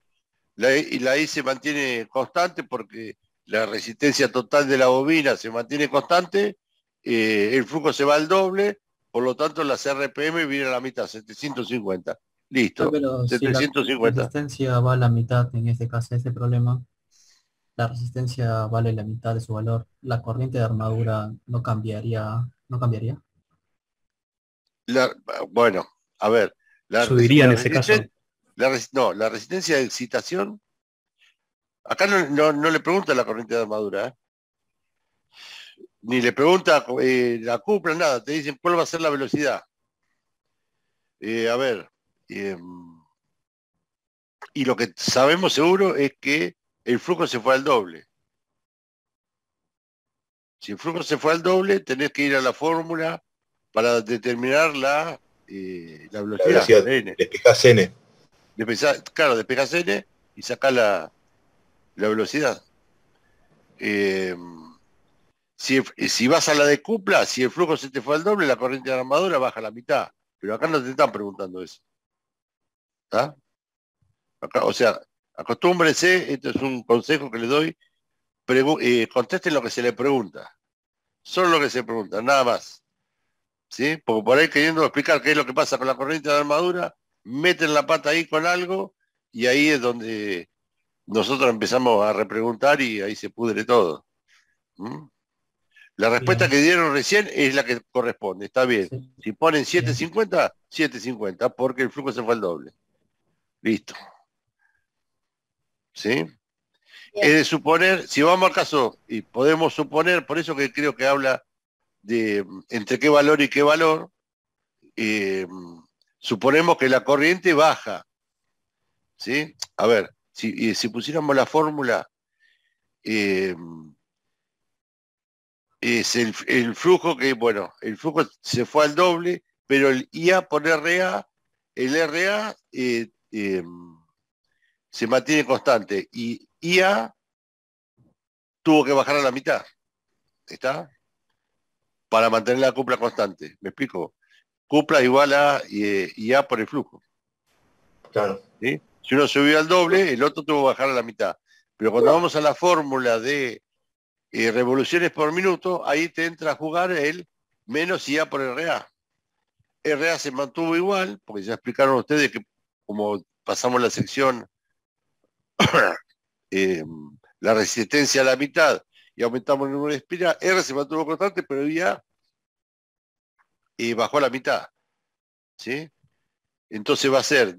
la I se mantiene constante porque la resistencia total de la bobina se mantiene constante, el flujo se va al doble, por lo tanto las RPM vienen a la mitad, 750. Listo, Pero si la 750. resistencia va a la mitad, en este caso, ese problema, la resistencia vale la mitad de su valor, la corriente de armadura no cambiaría, ¿no cambiaría? La- bueno, a ver, Subiría en ese caso. no, la resistencia de excitación, acá no le pregunta la corriente de armadura, ¿eh? Ni le pregunta la cupla, nada, te dicen cuál va a ser la velocidad. A ver, eh, y lo que sabemos seguro es que el flujo se fue al doble. Si el flujo se fue al doble, tenés que ir a la fórmula para determinar la La velocidad, velocidad, N. despejás N. Claro, despejás N y sacás la velocidad. Si vas a la de cupla, si el flujo se te fue al doble, la corriente de armadura baja a la mitad. Pero acá no te están preguntando eso. ¿Está? Acá, o sea, acostúmbrense, esto es un consejo que le doy, contesten lo que se le pregunta. Solo lo que se pregunta, nada más. ¿Sí? Porque por ahí queriendo explicar qué es lo que pasa con la corriente de armadura, meten la pata ahí con algo y ahí es donde nosotros empezamos a repreguntar y ahí se pudre todo. ¿Mm? La respuesta Bien, que dieron recién es la que corresponde, está bien. sí, Si ponen bien. 750, 750, porque el flujo se fue al doble. Listo. ¿Sí? Es Bien. de suponer, si vamos al caso, y podemos suponer, por eso que creo que habla de entre qué valor y qué valor, eh, suponemos que la corriente baja. ¿Sí? A ver, si pusiéramos la fórmula, eh, es el flujo que, bueno, el flujo se fue al doble, pero el IA por RA, el RA se mantiene constante y IA tuvo que bajar a la mitad, ¿está? Para mantener la cupla constante, ¿me explico? Cupla igual a IA por el flujo, Claro. ¿sí? Si uno subió al doble, el otro tuvo que bajar a la mitad. Pero cuando vamos a la fórmula de revoluciones por minuto, ahí te entra a jugar el menos IA por RA. RA se mantuvo igual, porque ya explicaron ustedes que como pasamos la sección eh, la resistencia a la mitad y aumentamos el número de espiral, R se mantuvo constante, pero ya bajó a la mitad. ¿Sí? Entonces va a ser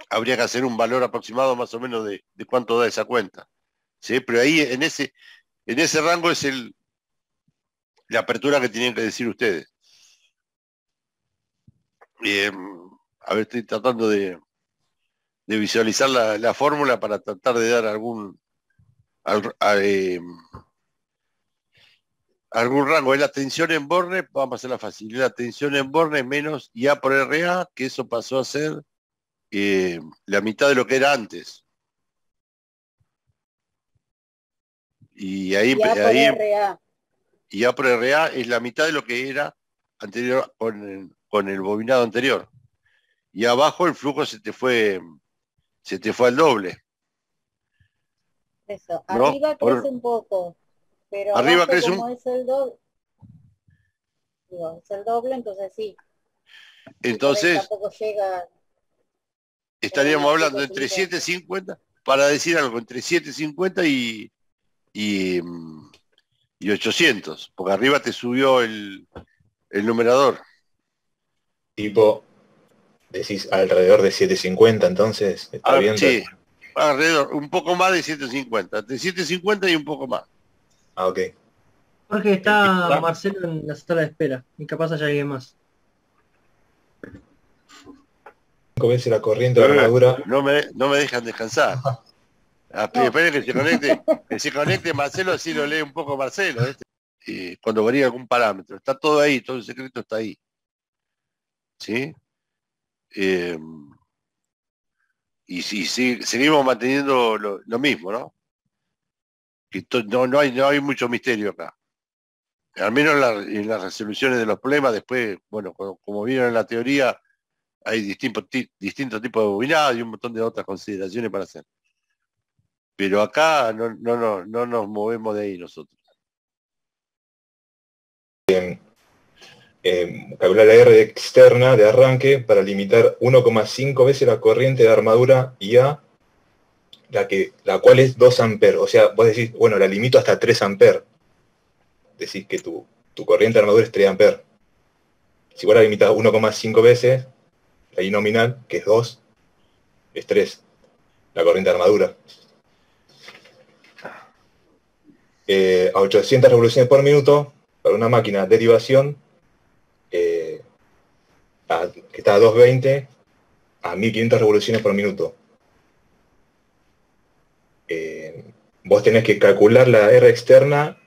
habría que hacer un valor aproximado más o menos de cuánto da esa cuenta. ¿Sí? Pero ahí en ese rango es la apertura que tienen que decir ustedes. Eh, a ver, estoy tratando de visualizar la fórmula para tratar de dar algún rango. Es la tensión en Borne, vamos a hacerla fácil, es la tensión en Borne menos IA por RA, que eso pasó a ser la mitad de lo que era antes. Y ahí, Ya por ahí RA. IA por RA es la mitad de lo que era anterior con el bobinado anterior. Y abajo el flujo se te fue al doble. Eso. ¿No? Arriba crece un poco, pero Arriba abajo crece como es el doble, digo, es el doble, entonces sí. Y por ahí entonces tampoco llega, pero estaríamos bueno, hablando chicos, entre sí, 750, para decir algo, entre 750 y, y 800, porque arriba te subió el numerador. Tipo, decís alrededor de 750, entonces está bien. Sí, alrededor, un poco más de 750, entre 750 y un poco más. Ah, ok. Jorge, está ¿Está? Marcelo en la sala de espera. Y capaz haya alguien más. 5 veces la corriente de armadura. No me dejan descansar. Esperen que se conecte Marcelo, así lo lee un poco Marcelo, cuando varía algún parámetro. Está todo ahí, todo el secreto está ahí. ¿Sí? Y seguimos manteniendo lo mismo, ¿no? Que no hay mucho misterio acá. Al menos en las resoluciones de los problemas, después, bueno, como vieron en la teoría, hay distintos tipos de bobinado y un montón de otras consideraciones para hacer. Pero acá no nos movemos de ahí nosotros. Calcular la R externa de arranque para limitar 1,5 veces la corriente de armadura IA, la cual es 2 amperes. O sea, vos decís, bueno, la limito hasta 3 amperes. Decís que tu corriente de armadura es 3 amperes. Si vos la limitas 1,5 veces, la I nominal, que es 2, es 3, la corriente de armadura. A 800 revoluciones por minuto, para una máquina de derivación, que está a 220, a 1500 revoluciones por minuto. Vos tenés que calcular la R externa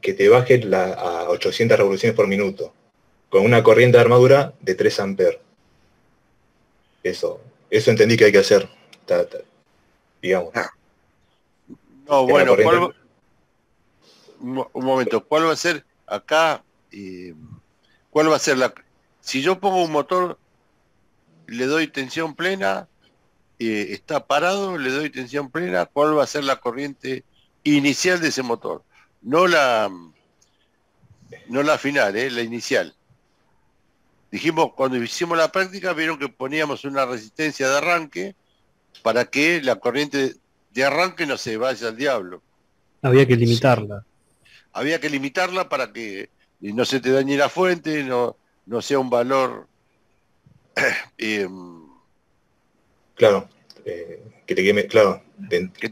que te baje a 800 revoluciones por minuto, con una corriente de armadura de 3 amperes. Eso entendí que hay que hacer, digamos. No, bueno, un momento, ¿cuál va a ser acá? ¿Cuál va a ser si yo pongo un motor, le doy tensión plena, está parado, le doy tensión plena, ¿cuál va a ser la corriente inicial de ese motor? No la final, la inicial. Dijimos, cuando hicimos la práctica, vieron que poníamos una resistencia de arranque para que la corriente de arranque no se vaya al diablo. Había que limitarla. Sí. Había que limitarla para que no se te dañe la fuente, no sea un valor... claro, que te queme, claro. Que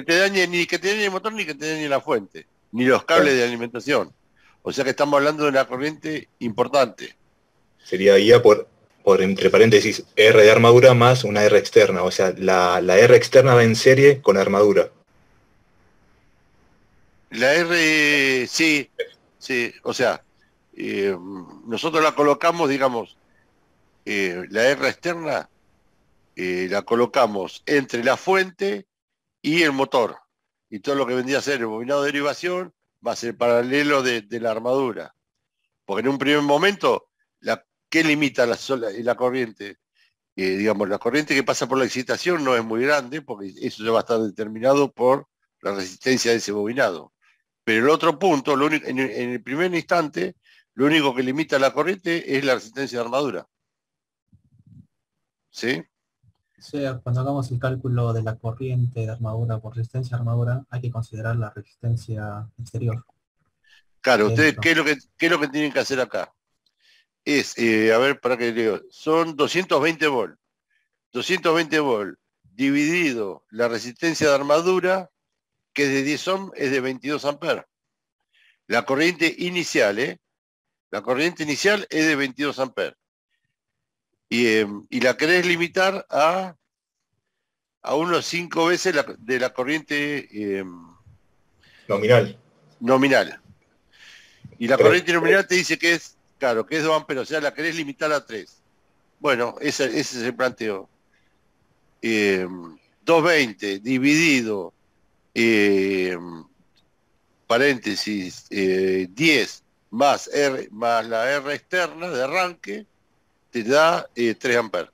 te dañe, ni que te dañe el motor, ni que te dañe la fuente, ni los cables de alimentación. O sea que estamos hablando de una corriente importante. Sería IA por entre paréntesis, R de armadura más una R externa. O sea, la R externa va en serie con armadura. La R, sí, o sea, nosotros la colocamos, digamos, la R externa la colocamos entre la fuente y el motor. Y todo lo que vendría a ser el bobinado de derivación va a ser paralelo de la armadura. Porque en un primer momento, ¿qué limita la corriente? Digamos, la corriente que pasa por la excitación no es muy grande, porque eso ya va a estar determinado por la resistencia de ese bobinado. Pero el otro punto, en el primer instante, lo único que limita la corriente es la resistencia de armadura. ¿Sí? O sea, cuando hagamos el cálculo de la corriente de armadura por resistencia de armadura, hay que considerar la resistencia exterior. Claro, ustedes, ¿qué es lo que tienen que hacer acá? Es, a ver, para que leo, son 220 volts. 220 volts dividido la resistencia de armadura, que es de 10 ohms, es de 22 amperes. La corriente inicial, la corriente inicial es de 22 amperes. Y la querés limitar a unos 5 veces de la corriente nominal. Y la corriente nominal te dice que es, claro, que es 2 amperes, o sea, la querés limitar a 3. Bueno, ese es el planteo. 220 dividido, paréntesis, 10 más la R externa de arranque, te da 3 amperes.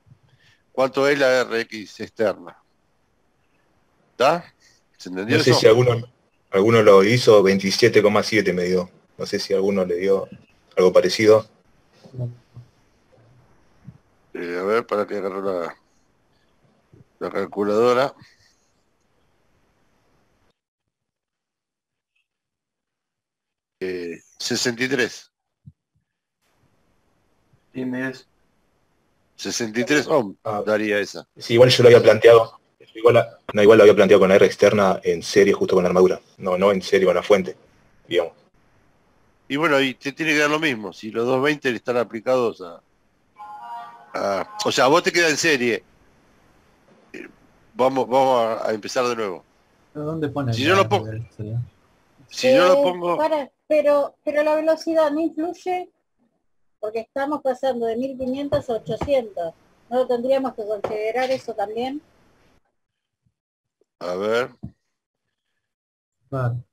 ¿Cuánto es la RX externa? ¿Está? ¿Se entendió eso? No sé si alguno lo hizo, 27,7 me dio. No sé si alguno le dio algo parecido. A ver, para que agarro la calculadora. Eh, 63. Dime eso. 63 ohms daría esa. Sí, igual yo lo había planteado. Igual lo había planteado con la R externa en serie justo con la armadura. No en serie con la fuente, digamos. Y bueno, y te tiene que dar lo mismo. Si los 220 están aplicados o sea, vos te queda en serie. Vamos a empezar de nuevo. ¿Dónde pone? Si yo lo pongo... Pero la velocidad no influye porque estamos pasando de 1500 a 800. ¿No tendríamos que considerar eso también? A ver. Claro.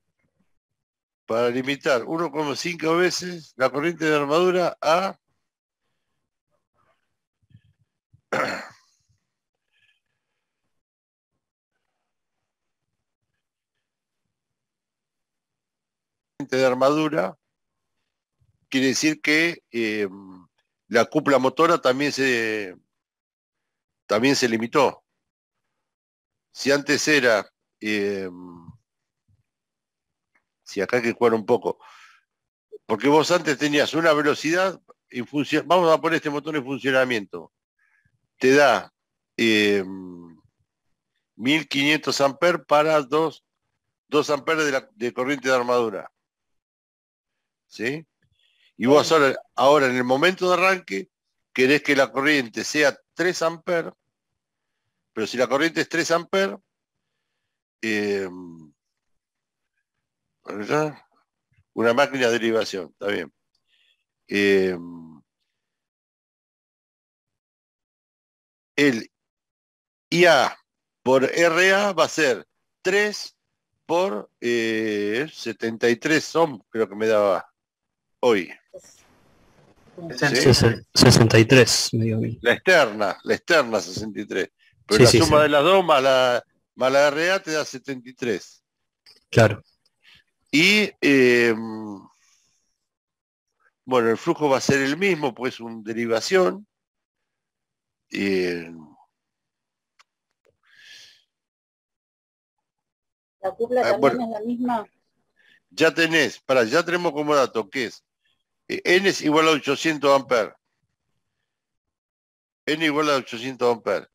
Para limitar 1,5 veces la corriente de armadura a de armadura, quiere decir que la cúpula motora también se limitó. Si antes era, si acá hay que jugar un poco, porque vos antes tenías una velocidad en función, vamos a poner este motor en funcionamiento, te da 1500 amperes para 2 amperes de corriente de armadura. ¿Sí? Y vos ahora en el momento de arranque querés que la corriente sea 3 amperes, pero si la corriente es 3 amperes, una máquina de derivación, está bien. El IA por RA va a ser 3 por 73 ohm, creo que me daba hoy. ¿Sí? 63, me dio a mí. La externa 63. Pero Sí, la sí, suma sí. de las dos más la RA te da 73. Claro. Y bueno, el flujo va a ser el mismo, pues una derivación. La cúpula también Bueno, es la misma. ya tenemos como dato que es N es igual a 800 amperes. N igual a 800 amperes.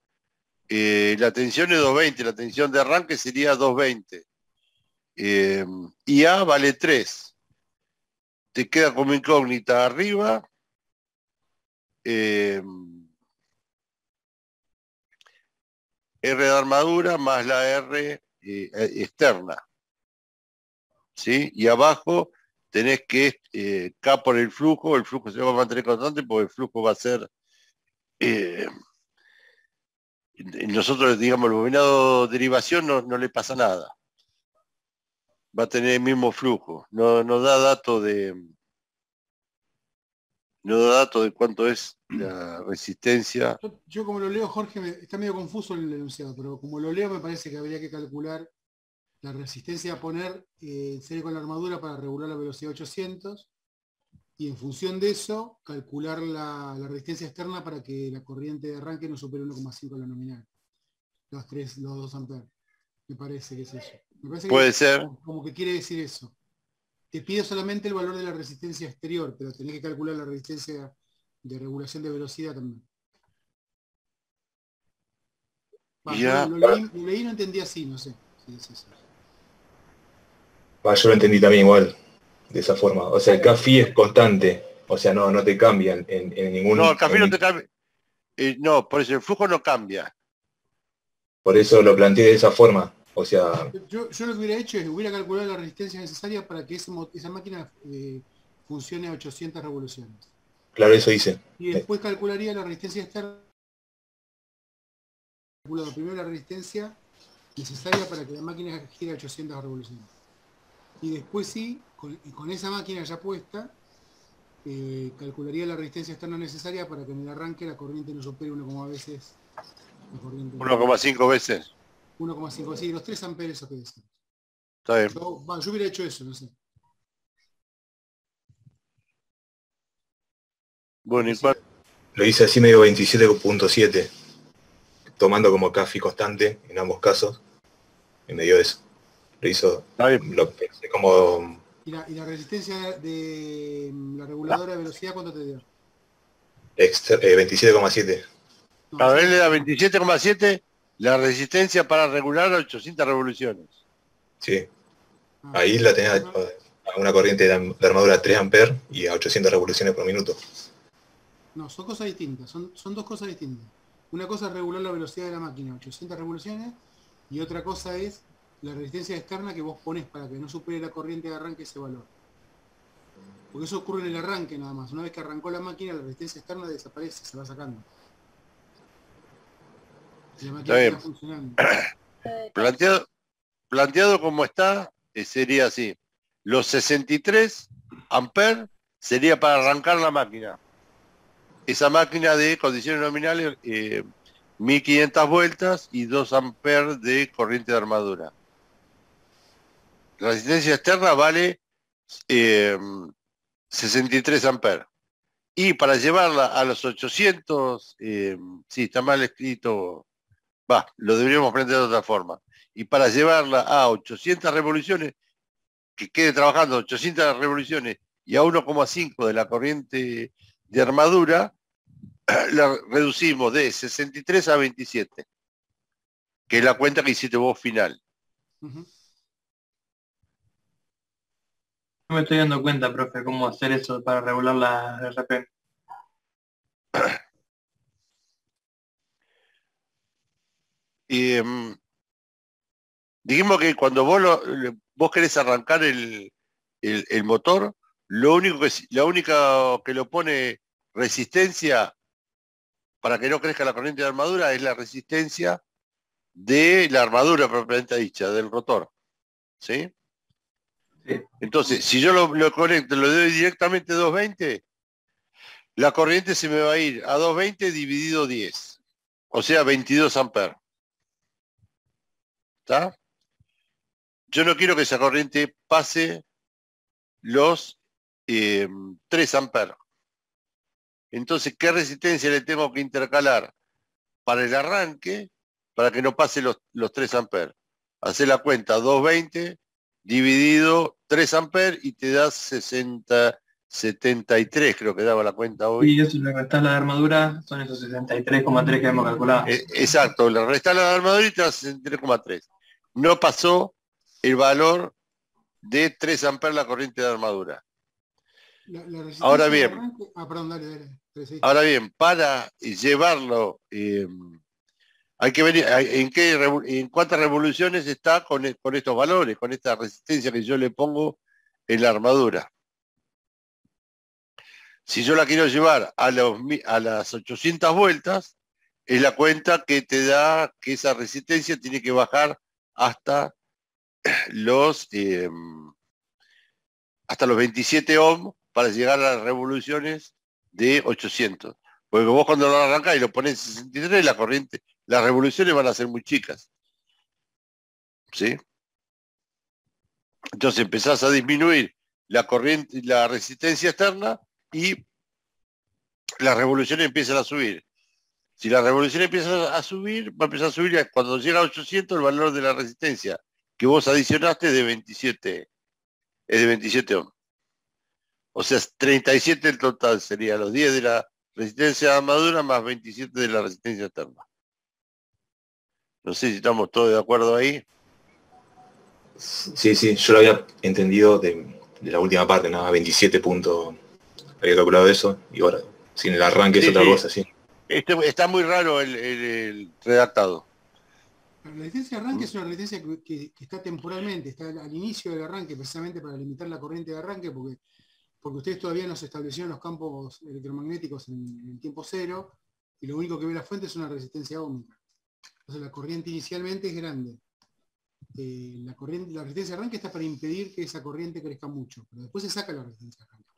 La tensión es 220, la tensión de arranque sería 220. Y A vale 3. Te queda como incógnita arriba. R de armadura más la R externa. ¿Sí? Y abajo tenés que K por el flujo se va a mantener constante porque el flujo va a ser nosotros, digamos, el bobinado derivación no le pasa nada. Va a tener el mismo flujo. No da dato de cuánto es la resistencia. Yo como lo leo, Jorge, está medio confuso el enunciado, pero como lo leo me parece que habría que calcular la resistencia a poner serie con la armadura para regular la velocidad 800 y en función de eso calcular la resistencia externa para que la corriente de arranque no supere 1,5 la nominal. Los 2 amperes. Me parece que es eso. Me parece Puede que ser. como que quiere decir eso. Te pide solamente el valor de la resistencia exterior, pero tenés que calcular la resistencia de regulación de velocidad también. Ya. Lo leí y no entendí así, no sé. Sí, es eso. Yo lo entendí también igual, de esa forma. O sea, el K-Phi es constante, o sea, no te cambian en ningún... No, el café no te cambia. No, por eso el flujo no cambia. Por eso lo planteé de esa forma. O sea... Yo lo que hubiera hecho es hubiera calculado la resistencia necesaria para que esa máquina funcione a 800 revoluciones. Claro, eso hice. Y después calcularía la resistencia externa. Calculado primero la resistencia necesaria para que la máquina gire a 800 revoluciones. Y después sí, con esa máquina ya puesta, calcularía la resistencia externa necesaria para que en el arranque la corriente no supere 1,5 veces la corriente. 1,5 veces. 1,5, sí, los 3 amperes eso que decimos. Está bien. Yo hubiera hecho eso, no sé. Bueno, ¿y cuál? Lo hice así medio 27.7, tomando como K-Phi constante en ambos casos, y me dio eso. Lo hizo, lo pensé como... ¿Y la resistencia de la reguladora de velocidad cuánto te dio? 27,7. A ver, le da 27,7 la resistencia para regular a 800 revoluciones. Sí. Ahí la tenía a una corriente de armadura 3 amperes y a 800 revoluciones por minuto. No, son cosas distintas, son dos cosas distintas. Una cosa es regular la velocidad de la máquina, 800 revoluciones, y otra cosa es la resistencia externa que vos pones para que no supere la corriente de arranque ese valor. Porque eso ocurre en el arranque nada más. Una vez que arrancó la máquina, la resistencia externa desaparece, se va sacando. Y la máquina está funcionando. Planteado como está, sería así. Los 63 amperes sería para arrancar la máquina. esa máquina de condiciones nominales, 1500 vueltas y 2 amperes de corriente de armadura. La resistencia externa vale 63 amperes. Y para llevarla a los 800, sí, está mal escrito, lo deberíamos aprender de otra forma. Y para llevarla a 800 revoluciones, que quede trabajando 800 revoluciones y a 1,5 de la corriente de armadura, la reducimos de 63 a 27, que es la cuenta que hiciste vos final. Ujú. No me estoy dando cuenta, profe, cómo hacer eso para regular la RP. Y, dijimos que cuando vos querés arrancar el motor, lo único que lo pone resistencia para que no crezca la corriente de armadura es la resistencia de la armadura propiamente dicha, del rotor. ¿Sí? Sí. Entonces, si yo lo conecto, lo doy directamente a 220, la corriente se me va a ir a 220 dividido 10, o sea, 22 amperes. ¿Está? Yo no quiero que esa corriente pase los 3 amperes. Entonces, ¿qué resistencia le tengo que intercalar para el arranque para que no pase los 3 amperes? Hacer la cuenta 220 dividido 3 amperes y te da 73, creo que daba la cuenta hoy. Y eso le restás la de armadura, son esos 63,3 que hemos calculado. Exacto, le restás la armadura y te da 63,3. No pasó el valor de 3 amperes la corriente de armadura. La resistencia Ahora de bien, arranque- perdón, dale. ahora bien, para llevarlo, hay que ver en cuántas revoluciones está con estos valores, con esta resistencia que yo le pongo en la armadura. Si yo la quiero llevar a las 800 vueltas, es la cuenta que te da que esa resistencia tiene que bajar hasta los 27 ohms para llegar a las revoluciones de 800. Porque vos cuando lo arrancás y lo pones en 63, la corriente, las revoluciones van a ser muy chicas. ¿Sí? Entonces empezás a disminuir la corriente, la resistencia externa y las revoluciones empiezan a subir. Si la revolución empieza a subir, va a empezar a subir cuando llega a 800 el valor de la resistencia que vos adicionaste es de 27 ohms. O sea, 37 el total sería los 10 de la resistencia de armadura más 27 de la resistencia externa. No sé si estamos todos de acuerdo ahí. Sí, yo lo había entendido de la última parte, ¿no? A 27 puntos había calculado eso, y ahora, sin el arranque es Sí, otra sí. cosa, sí. Está muy raro el redactado. La resistencia de arranque es una resistencia que está temporalmente, está al inicio del arranque, precisamente para limitar la corriente de arranque, porque ustedes todavía no se establecieron los campos electromagnéticos en el tiempo cero, y lo único que ve la fuente es una resistencia óhmica. Entonces la corriente inicialmente es grande. La resistencia de arranque está para impedir que esa corriente crezca mucho, pero después se saca la resistencia de arranque.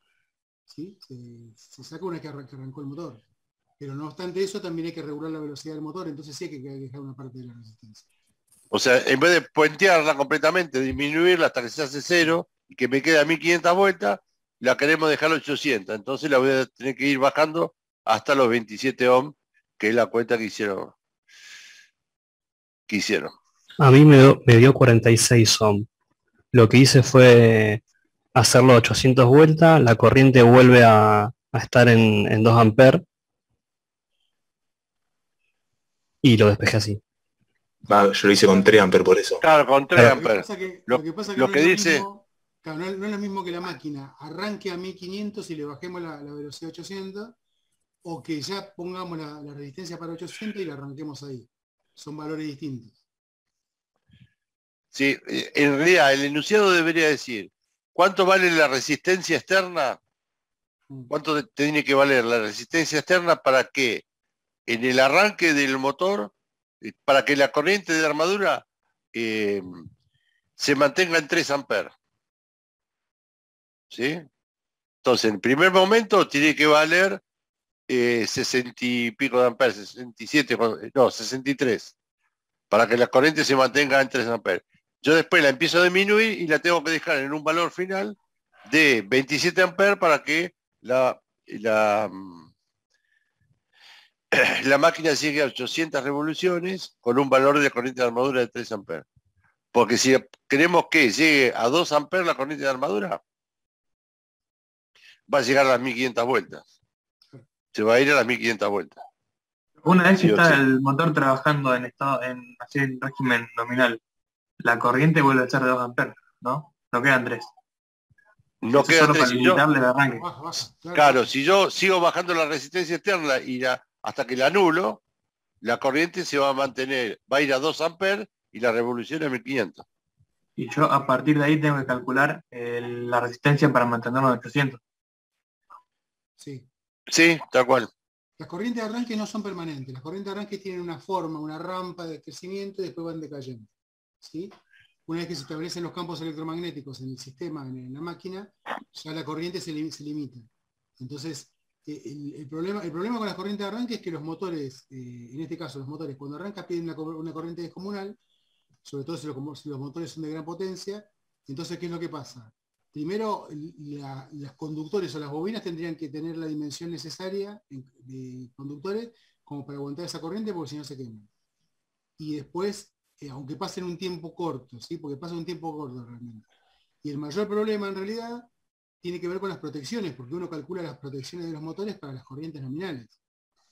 ¿Sí? Se saca una que arrancó el motor. Pero no obstante eso, también hay que regular la velocidad del motor, entonces sí hay que dejar una parte de la resistencia. O sea, en vez de puentearla completamente, disminuirla hasta que se hace 0 y que me queda 1500 vueltas, la queremos dejar a 800. Entonces la voy a tener que ir bajando hasta los 27 ohms, que es la cuenta que hicieron. A mí me dio 46 ohm. Lo que hice fue hacerlo a 800 vueltas, la corriente vuelve a estar en 2 amperes y lo despejé así. Yo lo hice con 3 amperes por eso. Claro, con 3 amperes. Lo que pasa que lo no que es lo dice... mismo, claro, no es lo mismo que la máquina arranque a 1500 y le bajemos la velocidad a 800, o que ya pongamos la resistencia para 800 y la arranquemos ahí. Son valores distintos. Sí, en realidad el enunciado debería decir, ¿cuánto vale la resistencia externa? ¿Cuánto tiene que valer la resistencia externa para que en el arranque del motor, para que la corriente de armadura se mantenga en 3 amperes? ¿Sí? Entonces, en el primer momento tiene que valer 60 y pico de amperes, 67, no, 63, para que la corriente se mantenga en 3 amperes. Yo después la empiezo a disminuir y la tengo que dejar en un valor final de 27 amperes para que la máquina llegue a 800 revoluciones con un valor de corriente de armadura de 3 amperes. Porque si queremos que llegue a 2 amperes la corriente de armadura, va a llegar a las 1500 vueltas. Se va a ir a las 1500 vueltas. Una vez que Sí o está sí. el motor trabajando así en régimen nominal, la corriente vuelve a ser de 2 amperes, ¿no? No quedan 3. No Eso queda solo 3. para limitarle el arranque. Claro, si yo sigo bajando la resistencia externa hasta que la anulo, la corriente se va a mantener, va a ir a 2 amperes y la revolución a 1500. Y yo a partir de ahí tengo que calcular la resistencia para mantenerlo en 800. Sí. Sí, tal cual. Las corrientes de arranque no son permanentes. Las corrientes de arranque tienen una forma, una rampa de crecimiento y después van decayendo. ¿Sí? Una vez que se establecen los campos electromagnéticos en el sistema, en la máquina, ya la corriente se limita. Entonces, el problema con las corrientes de arranque es que los motores, en este caso los motores, cuando arrancan piden una corriente descomunal, sobre todo si los motores son de gran potencia. Entonces, ¿qué es lo que pasa? Primero, los conductores o las bobinas tendrían que tener la dimensión necesaria de conductores como para aguantar esa corriente, porque si no se queman. Y después, aunque pasen un tiempo corto, ¿sí? Porque pasa un tiempo corto realmente. Y el mayor problema en realidad tiene que ver con las protecciones, porque uno calcula las protecciones de los motores para las corrientes nominales,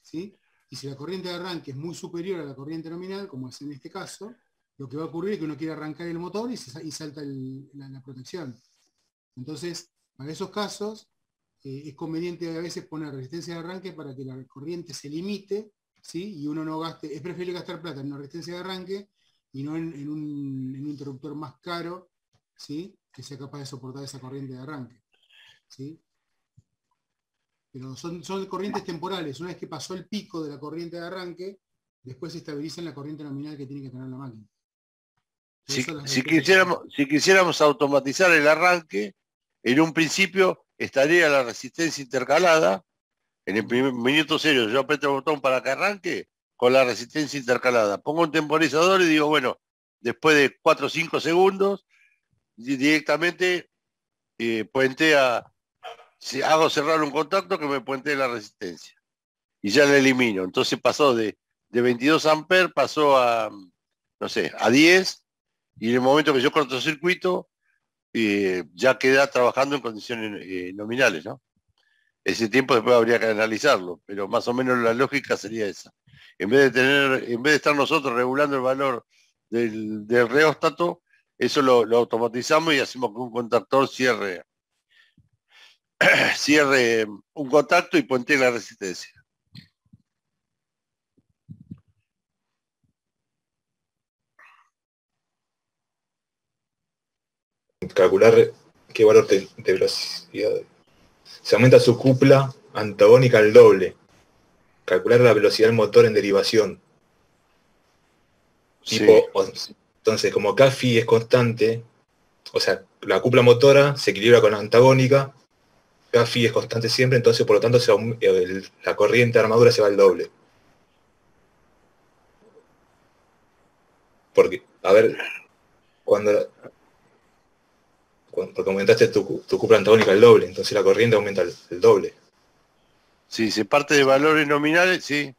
¿sí? Y si la corriente de arranque es muy superior a la corriente nominal, como es en este caso, lo que va a ocurrir es que uno quiere arrancar el motor y salta la protección. Entonces, para esos casos, es conveniente a veces poner resistencia de arranque para que la corriente se limite, ¿sí? Y uno no gaste, es preferible gastar plata en una resistencia de arranque y no en un interruptor más caro, ¿sí? Que sea capaz de soportar esa corriente de arranque, ¿sí? Pero son corrientes temporales. Una vez que pasó el pico de la corriente de arranque, después se estabiliza en la corriente nominal que tiene que tener la máquina. Si quisiéramos automatizar el arranque, en un principio estaría la resistencia intercalada. En el primer minuto cero yo aprieto el botón para que arranque con la resistencia intercalada. Pongo un temporizador y digo, bueno, después de 4 o 5 segundos, directamente hago cerrar un contacto que me puentee la resistencia. Y ya la elimino. Entonces pasó de 22 amperes, pasó a, no sé, a 10, y en el momento que yo cortocircuito, ya queda trabajando en condiciones nominales, ¿no? Ese tiempo después habría que analizarlo, pero más o menos la lógica sería esa. En vez de estar nosotros regulando el valor del reóstato, eso lo automatizamos y hacemos que un contactor cierre un contacto y puentee la resistencia. Calcular qué valor de velocidad. Se aumenta su cupla antagónica al doble. Calcular la velocidad del motor en derivación. Sí. Entonces, como K phi es constante, o sea, la cupla motora se equilibra con la antagónica, K phi es constante siempre, entonces por lo tanto la corriente de armadura se va al doble. Porque, a ver, porque aumentaste tu cupla antagónica al doble, entonces la corriente aumenta el doble. Sí, se parte de valores nominales, sí.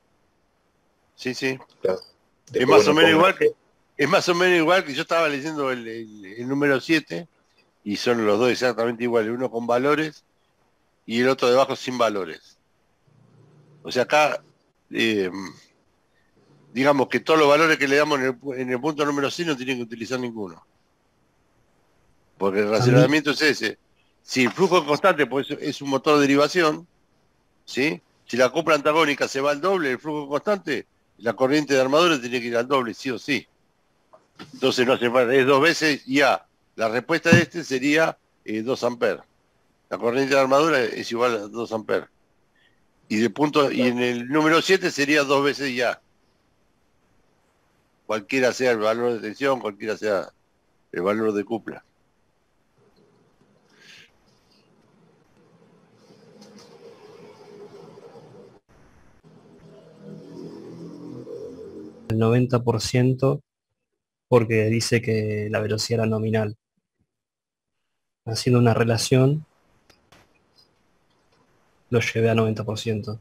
Sí. Claro. Es más o menos igual que yo estaba leyendo el número 7, y son los dos exactamente iguales, uno con valores y el otro debajo sin valores. O sea, acá, digamos que todos los valores que le damos en el punto número 6 no tienen que utilizar ninguno. Porque el racionamiento es ese. Si el flujo es constante, pues es un motor de derivación, ¿sí? Si la cupla antagónica se va al doble, el flujo es constante, la corriente de armadura tiene que ir al doble, sí o sí. Entonces no hace falta, es 2 veces ya. La respuesta de este sería 2 amperes. La corriente de armadura es igual a 2 amperes. Y en el número 7 sería 2 veces ya. Cualquiera sea el valor de tensión, cualquiera sea el valor de cupla. al 90% porque dice que la velocidad era nominal. Haciendo una relación, lo llevé a 90%.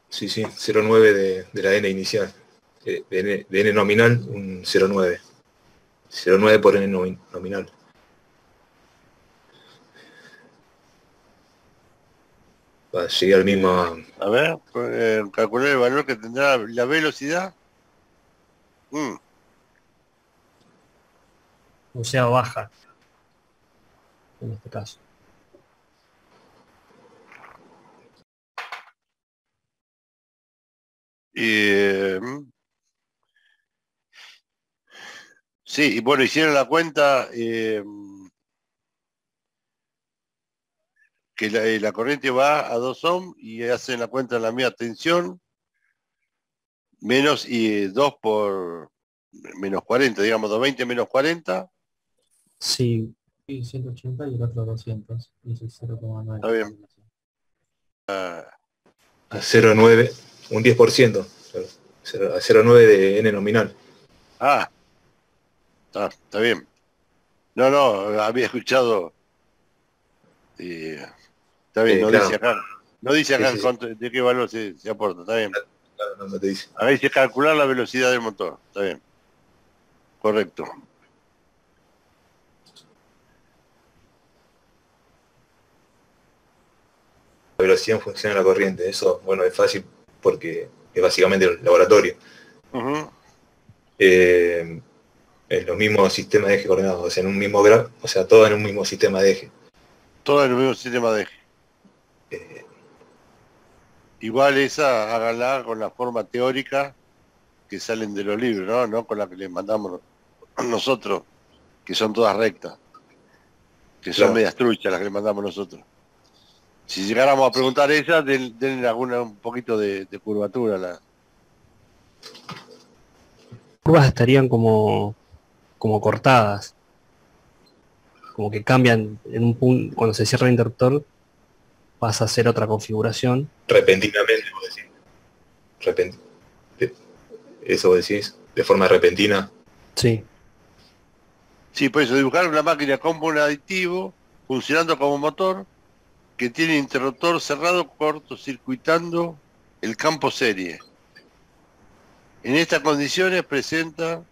Sí, sí, 0,9 de la n inicial. De n nominal, un 0,9. 0,9 por n nominal. Llegué al mismo... A ver, calcular el valor que tendrá la velocidad. O sea, baja, en este caso. Sí, y bueno, hicieron la cuenta que la corriente va a 2 ohms y hacen la cuenta de la misma tensión, menos 2 por menos 40, digamos, 220 menos 40. Sí, Sí, 180 y el otro 200. Y es el 0,9. Está bien. A 0,9, un 10%. A 0,9 de n nominal. Ah, está bien. No, había escuchado. Está bien, no claro. dice acá. No dice acá Sí. de qué valor se aporta, está bien. Claro, no te dice. A ver, dice calcular la velocidad del motor, está bien. Correcto. La velocidad en función de la corriente. Eso, bueno, es fácil porque es básicamente el laboratorio. Uh-huh. En los mismos sistemas de eje coordenados, o sea, en un mismo grafo, o sea, todo en un mismo sistema de eje. Todo en el mismo sistema de eje. Igual esa háganla con la forma teórica que salen de los libros, ¿no? Con la que les mandamos nosotros, que son todas rectas, que son Claro. medias truchas las que les mandamos nosotros. Si llegáramos a preguntar esas, den alguna un poquito de curvatura. Las curvas estarían como cortadas, como que cambian en un punto, cuando se cierra el interruptor pasa a hacer otra configuración. Repentinamente, vos decís. Eso vos decís, de forma repentina. Sí. Sí, por eso dibujar una máquina con un aditivo funcionando como motor que tiene interruptor cerrado cortocircuitando el campo serie. En estas condiciones presenta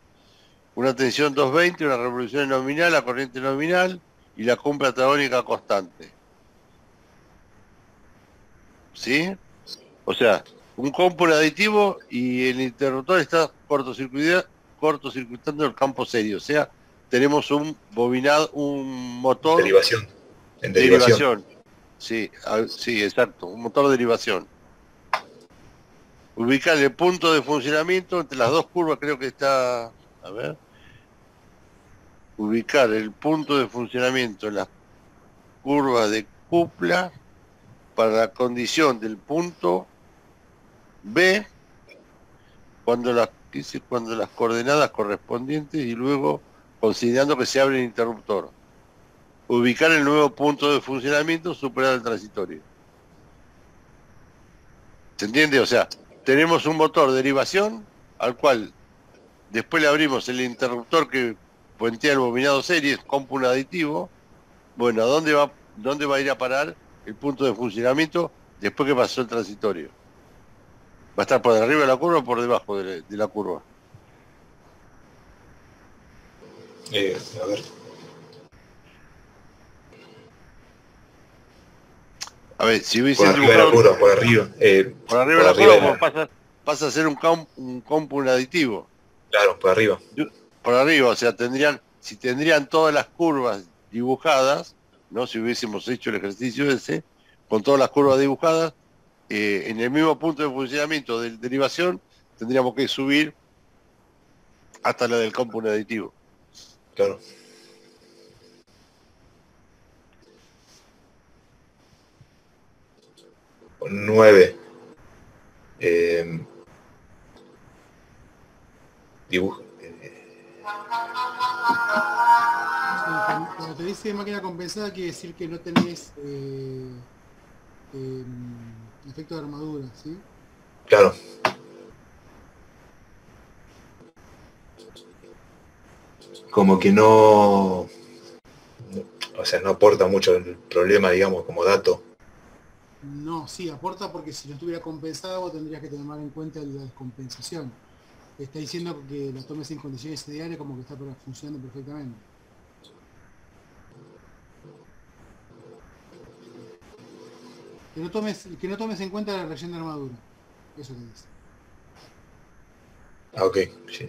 una tensión 220, una revolución nominal, la corriente nominal y la cumbia antagónica constante. ¿Sí? O sea, un compo aditivo y el interruptor está cortocircuitando el campo serie. O sea, tenemos un bobinado, un motor... Derivación. En derivación. Sí, exacto, un motor de derivación. Ubicar el punto de funcionamiento entre las dos curvas, creo que está... A ver. Ubicar el punto de funcionamiento en las curvas de cupla para la condición del punto B cuando las coordenadas correspondientes y luego considerando que se abre el interruptor. Ubicar el nuevo punto de funcionamiento superar el transitorio. ¿Se entiende? O sea, tenemos un motor de derivación al cual después le abrimos el interruptor que puentea el bobinado series, compu un aditivo. Bueno, ¿a dónde va a ir a parar el punto de funcionamiento después que pasó el transitorio? ¿Va a estar por arriba de la curva o por debajo de la curva? A ver. A ver, si hubiese Por arriba de la curva, por arriba. por arriba de la curva pasa a ser un compu un aditivo. Claro, por arriba. Por arriba, o sea, si tendrían todas las curvas dibujadas, ¿no? Si hubiésemos hecho el ejercicio ese, con todas las curvas dibujadas, en el mismo punto de funcionamiento de derivación, tendríamos que subir hasta la del compu aditivo. Claro. Con 9. Dibujo. Cuando te dice máquina compensada quiere decir que no tenés efecto de armadura, ¿sí? Claro. como que no, o sea, no aporta mucho el problema, digamos, como dato. No, sí, aporta porque si no estuviera compensado vos tendrías que tomar en cuenta la descompensación. Está diciendo que la tomes en condiciones ideales como que está funcionando perfectamente. Que no tomes en cuenta la reacción de armadura. Eso te dice. Ah, ok, sí.